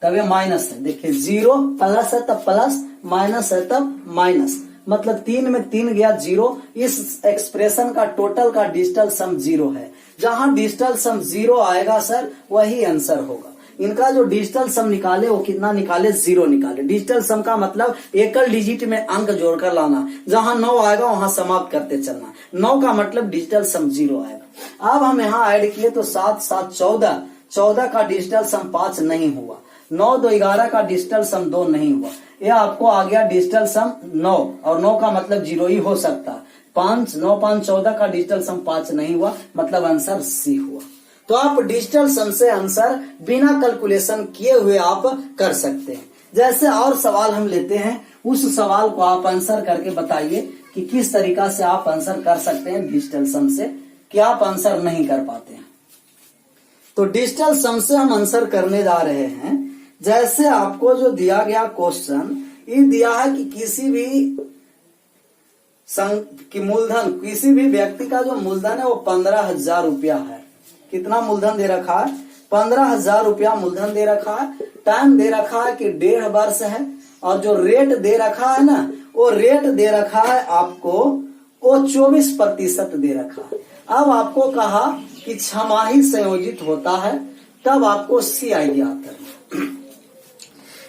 तब ये माइनस है, देखिए 0 प्लस है तब प्लस, माइनस है तब माइनस, मतलब 3 में 3 गया 0। इस एक्सप्रेशन का टोटल का डिजिटल सम 0 है। जहां डिजिटल सम 0 आएगा सर वही आंसर होगा। इनका जो डिजिटल सम निकाले वो कितना निकाले, 0 निकाले। डिजिटल सम का मतलब एकल डिजिट में अंक जोड़कर लाना, जहां 9 आएगा वहां समाप्त करते चलना। 9 का मतलब डिजिटल सम 0 आएगा। अब हम यहाँ ऐड किए तो 7 7 14, 14 का डिजिटल सम 5 नहीं हुआ। 9 2 11 का डिजिटल सम 2 नहीं हुआ। यह आपको आ गया डिजिटल सम 9, और 9 का मतलब 0 ही हो सकता है। 5 9 5 14 का डिजिटल सम 5 नहीं हुआ, मतलब आंसर सी हुआ। तो आप डिजिटल सम से आंसर बिना कैलकुलेशन किए हुए आप कर सकते हैं। जैसे और सवाल हम लेते हैं, उस सवाल को आप आंसर करके बताइए कि किस तरीका से आप आंसर कर सकते हैं डिजिटल सम से, कि आप आंसर नहीं कर पाते हैं। तो डिजिटल सम से हम आंसर करने जा रहे हैं। जैसे आपको जो दिया गया क्वेश्चन, ये दिया है कि किसी भी की मूलधन, किसी भी व्यक्ति का जो मूलधन है वो 15,000 रुपया है। कितना मूलधन दे रखा है, 15,000 रुपया मूलधन दे रखा है। टाइम दे रखा है कि 1.5 वर्ष है, और जो रेट दे रखा है ना, वो रेट दे रखा है आपको, वो 24% दे रखा है। अब आपको कहा कि छमाही संयोजित होता है, तब आपको CI ज्ञात करना।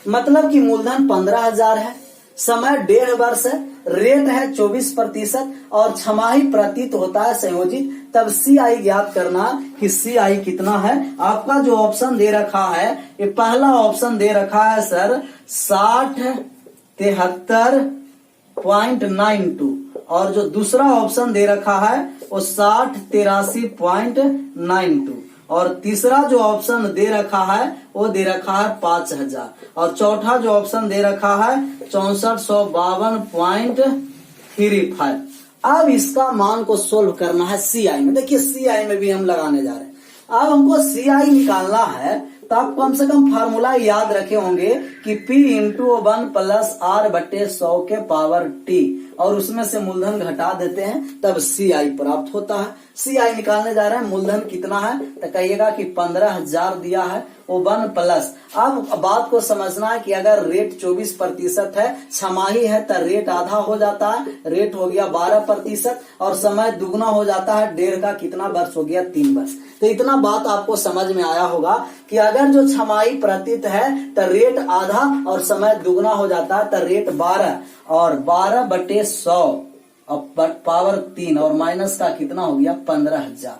मतलब कि मूलधन 15,000 है, समय 1.5 वर्ष है, रेट है 24%, और छमाही प्रतीत होता है संयोजित, तब CI ज्ञात करना कि CI कितना है। आपका जो ऑप्शन दे रखा है, ये पहला ऑप्शन दे रखा है सर 6073.92, और जो दूसरा ऑप्शन दे रखा है वो 6083.92, और तीसरा जो ऑप्शन दे रखा है वो दे रखा है 5000 और चौथा जो ऑप्शन दे रखा है 6452.35। अब इसका मान को सोल्व करना है सीआई में। देखिए सीआई में भी हम लगाने जा रहे हैं। अब हमको सीआई निकालना है तो आप कम से कम फार्मूला याद रखे होंगे कि P इंटू 1 प्लस R बटे 100 के पावर T और उसमें से मूलधन घटा देते हैं तब सीआई प्राप्त होता है। सीआई निकालने जा रहे हैं, मूलधन कितना है तो कहिएगा कि 15,000 दिया है वो 1 प्लस। अब बात को समझना है कि अगर रेट 24% है, छमाही है तो रेट आधा हो जाता है, रेट हो गया 12% और समय दुगना हो जाता है। 1.5 का कितना वर्ष हो गया 3 वर्ष। तो इतना बात आपको समझ में आया होगा कि अगर जो छमाही प्रतीत है तो रेट आधा और समय दुगना हो जाता है तो रेट 12 और 12 बटे 100 और पावर 3 और माइनस का कितना हो गया 15,000।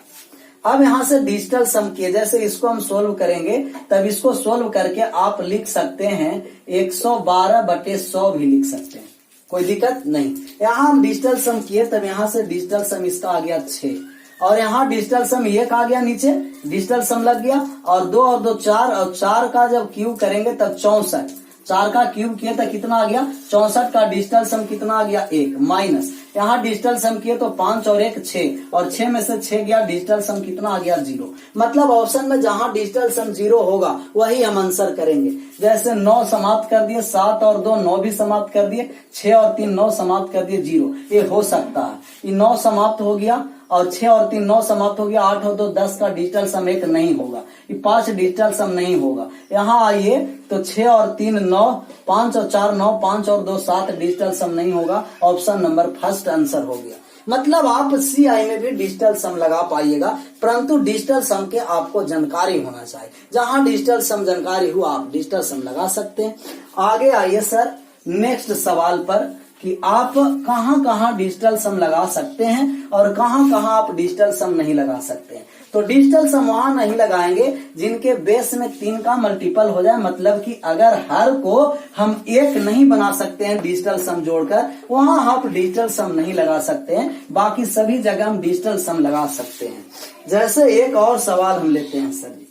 अब यहाँ से डिजिटल सम किए, जैसे इसको हम सोल्व करेंगे तब इसको सोल्व करके आप लिख सकते हैं 112 बटे 100 भी लिख सकते हैं, कोई दिक्कत नहीं। यहाँ हम डिजिटल सम किए तब यहाँ से डिजिटल सम इसका आ गया 6 और यहाँ डिजिटल सम 1 आ गया, नीचे डिजिटल सम लग गया और 2 और 2 4 और 4 का जब क्यूब करेंगे तब 64। 4 का क्यूब किए तो कितना आ गया 64 का डिजिटल सम कितना आ गया 1 माइनस। यहाँ डिजिटल सम किए तो 5 और 1 6 और 6 में से 6 गया, डिजिटल सम कितना आ गया 0। मतलब ऑप्शन में जहाँ डिजिटल सम 0 होगा वही हम आंसर करेंगे। जैसे 9 समाप्त कर दिए, 7 और 2 9 भी समाप्त कर दिए, 6 और 3 9 समाप्त कर दिए 0, ये हो सकता है। ये 9 समाप्त हो गया और 6 और 3 9 समाप्त हो गया, 8 और 2 10 का डिजिटल सम 1 नहीं होगा, ये 5 डिजिटल सम नहीं होगा। यहाँ आइए तो 6 और 3 9, 5 और 4 9, 5 और 2 7 डिजिटल सम नहीं होगा। ऑप्शन नंबर फर्स्ट आंसर हो गया। मतलब आप सीआई में भी डिजिटल सम लगा पाइएगा, परंतु डिजिटल सम के आपको जानकारी होना चाहिए। जहां डिजिटल सम जानकारी हो आप डिजिटल सम लगा सकते हैं। आगे आइए सर नेक्स्ट सवाल पर कि आप कहां कहां डिजिटल सम लगा सकते हैं और कहां कहां आप डिजिटल सम नहीं लगा सकते हैं। तो डिजिटल सम वहां नहीं लगाएंगे जिनके बेस में 3 का मल्टीपल हो जाए, मतलब कि अगर हर को हम 1 नहीं बना सकते हैं डिजिटल सम जोड़कर, वहां आप डिजिटल सम नहीं लगा सकते हैं। बाकी सभी जगह हम डिजिटल सम लगा सकते हैं। जैसे एक और सवाल हम लेते हैं सर जी,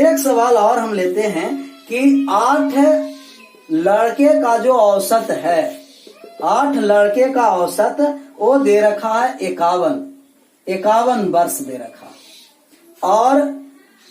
एक सवाल और हम लेते हैं कि 8 लड़के का जो औसत है, 8 लड़के का औसत वो दे रखा है 51 वर्ष दे रखा, और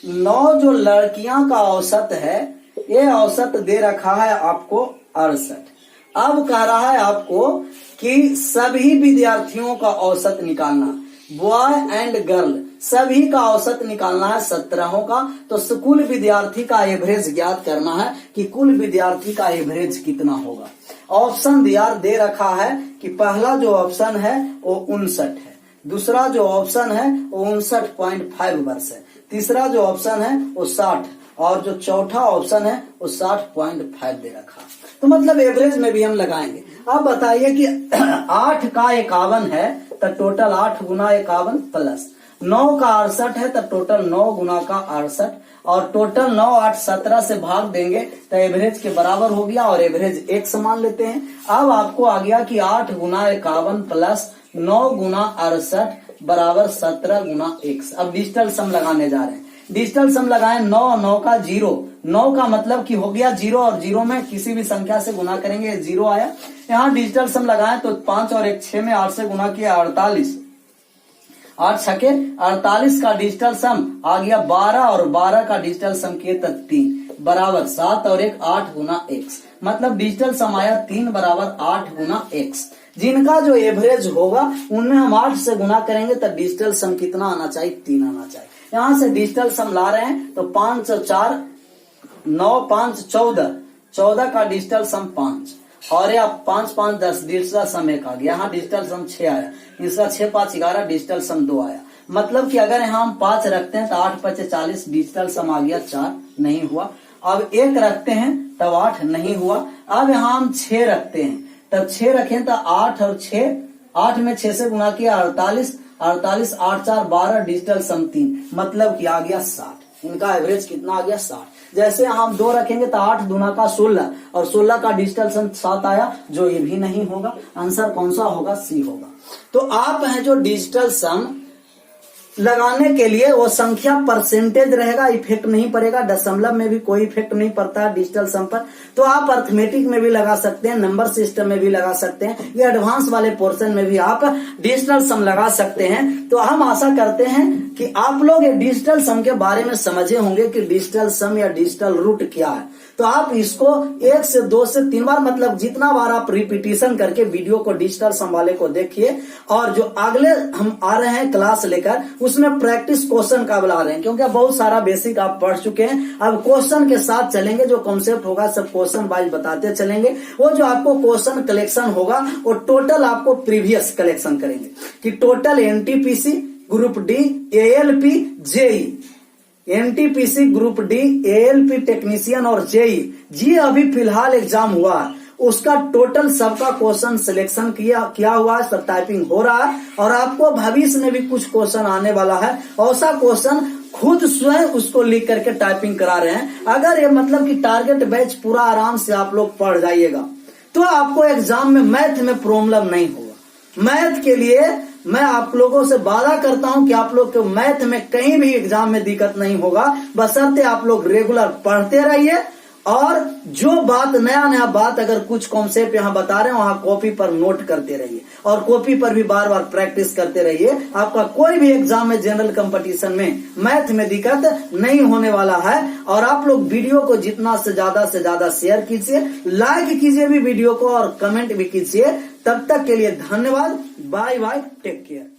9 जो लड़कियां का औसत है ये औसत दे रखा है आपको 68। अब कह रहा है आपको कि सभी विद्यार्थियों का औसत निकालना, बॉय एंड गर्ल सभी का औसत निकालना है 17 का। तो कुल विद्यार्थी का एवरेज ज्ञात करना है कि कुल विद्यार्थी का एवरेज कितना होगा। ऑप्शन दे रखा है कि पहला जो ऑप्शन है वो 59 है, दूसरा जो ऑप्शन है वो 59.5 वर्ष है, तीसरा जो ऑप्शन है वो 60 और जो चौथा ऑप्शन है वो 60.5 दे रखा। तो मतलब एवरेज में भी हम लगाएंगे। अब बताइए कि 8 का 51 है तो टोटल 8 गुना 51 प्लस 9 का 68 है तो टोटल 9 गुना का 68 और टोटल 9 8 17 से भाग देंगे तो एवरेज के बराबर हो गया और एवरेज 1 समान लेते हैं। अब आपको आ गया कि 8 गुना 51 प्लस 9 गुना 68 बराबर 17 गुना 1। अब डिजिटल सम लगाने जा रहे हैं। डिजिटल सम लगाएं 9 9 का 0, 9 का मतलब कि हो गया 0 और 0 में किसी भी संख्या से गुना करेंगे 0 आया। यहाँ डिजिटल सम लगाएं तो 5 और 1 6 में 8 से गुना किया 48, 8 छके 48 का डिजिटल सम आ गया 12 और 12 का डिजिटल सम किए तो 3 बराबर 7 और 1 8 गुना x। मतलब डिजिटल सम आया 3 बराबर 8 गुना x। जिनका जो एवरेज होगा उनमें हम 8 से गुना करेंगे तो डिजिटल सम कितना आना चाहिए 3 आना चाहिए। यहाँ से डिजिटल सम ला रहे हैं तो 5 और 4 9 5 14, 14 का डिजिटल सम 5 और या 5 5 10 डिजिटल सम 1 आ गया। यहाँ डिजिटल सम 6 आया, इसका 6 5 11 डिजिटल सम 2 आया। मतलब कि अगर यहाँ हम 5 रखते हैं तो 8 5 40 डिजिटल सम आ गया 4 नहीं हुआ। अब 1 रखते हैं तब 8 नहीं हुआ। अब यहाँ हम 6 रखते हैं तब 6 रखें तो 8 और 6, 8 में 6 से गुना किया 48, 48 8 4 12 डिजिटल सम 3 मतलब कि आ गया 60। इनका एवरेज कितना आ गया 60। जैसे हम 2 रखेंगे तो 8 दूना का 16 और 16 का डिजिटल सम 7 आया, जो ये भी नहीं होगा। आंसर कौन सा होगा? सी होगा। तो आप हैं जो डिजिटल सम लगाने के लिए वो संख्या परसेंटेज रहेगा, इफेक्ट नहीं पड़ेगा। दशमलव में भी कोई इफेक्ट नहीं पड़ता है डिजिटल सम पर। तो आप अर्थमेटिक में भी लगा सकते हैं, नंबर सिस्टम में भी लगा सकते हैं, ये एडवांस वाले पोर्शन में भी आप डिजिटल सम लगा सकते हैं। तो हम आशा करते हैं कि आप लोग ये डिजिटल सम के बारे में समझे होंगे कि डिजिटल सम या डिजिटल रूट क्या है। तो आप इसको 1 से 2 से 3 बार, मतलब जितना बार आप रिपीटिशन करके वीडियो को डिजिटल सम वाले को देखिए। और जो अगले हम आ रहे हैं क्लास लेकर, उसमें प्रैक्टिस क्वेश्चन का बुला रहे हैं, क्योंकि बहुत सारा बेसिक आप पढ़ चुके हैं। अब क्वेश्चन के साथ चलेंगे, जो कॉन्सेप्ट होगा सब क्वेश्चन वाइज बताते चलेंगे। वो जो आपको क्वेश्चन कलेक्शन होगा वो टोटल आपको प्रीवियस कलेक्शन करेंगे कि total NTPC group D, ALP, JE, NTPC group D, ALP technician और जेई, जी अभी फिलहाल एग्जाम हुआ है, उसका टोटल सबका क्वेश्चन सिलेक्शन किया हुआ है, सब टाइपिंग हो रहा है। और आपको भविष्य में भी कुछ क्वेश्चन आने वाला है, ऐसा क्वेश्चन खुद स्वयं उसको लिख करके टाइपिंग करा रहे हैं। अगर ये मतलब कि टारगेट बैच पूरा आराम से आप लोग पढ़ जाइएगा तो आपको एग्जाम में मैथ में प्रॉब्लम नहीं होगा। मैथ के लिए मैं आप लोगों से वादा करता हूं कि आप लोग को मैथ में कहीं भी एग्जाम में दिक्कत नहीं होगा, बशर्ते आप लोग रेगुलर पढ़ते रहिए। और जो बात नया बात अगर कुछ कॉन्सेप्ट यहाँ बता रहे हैं वहां कॉपी पर नोट करते रहिए और कॉपी पर भी बार बार प्रैक्टिस करते रहिए। आपका कोई भी एग्जाम में जनरल कंपटीशन में मैथ में दिक्कत नहीं होने वाला है। और आप लोग वीडियो को जितना से ज्यादा शेयर कीजिए, लाइक कीजिए भी वीडियो को और कमेंट भी कीजिए। तब तक के लिए धन्यवाद। Bye bye, take care.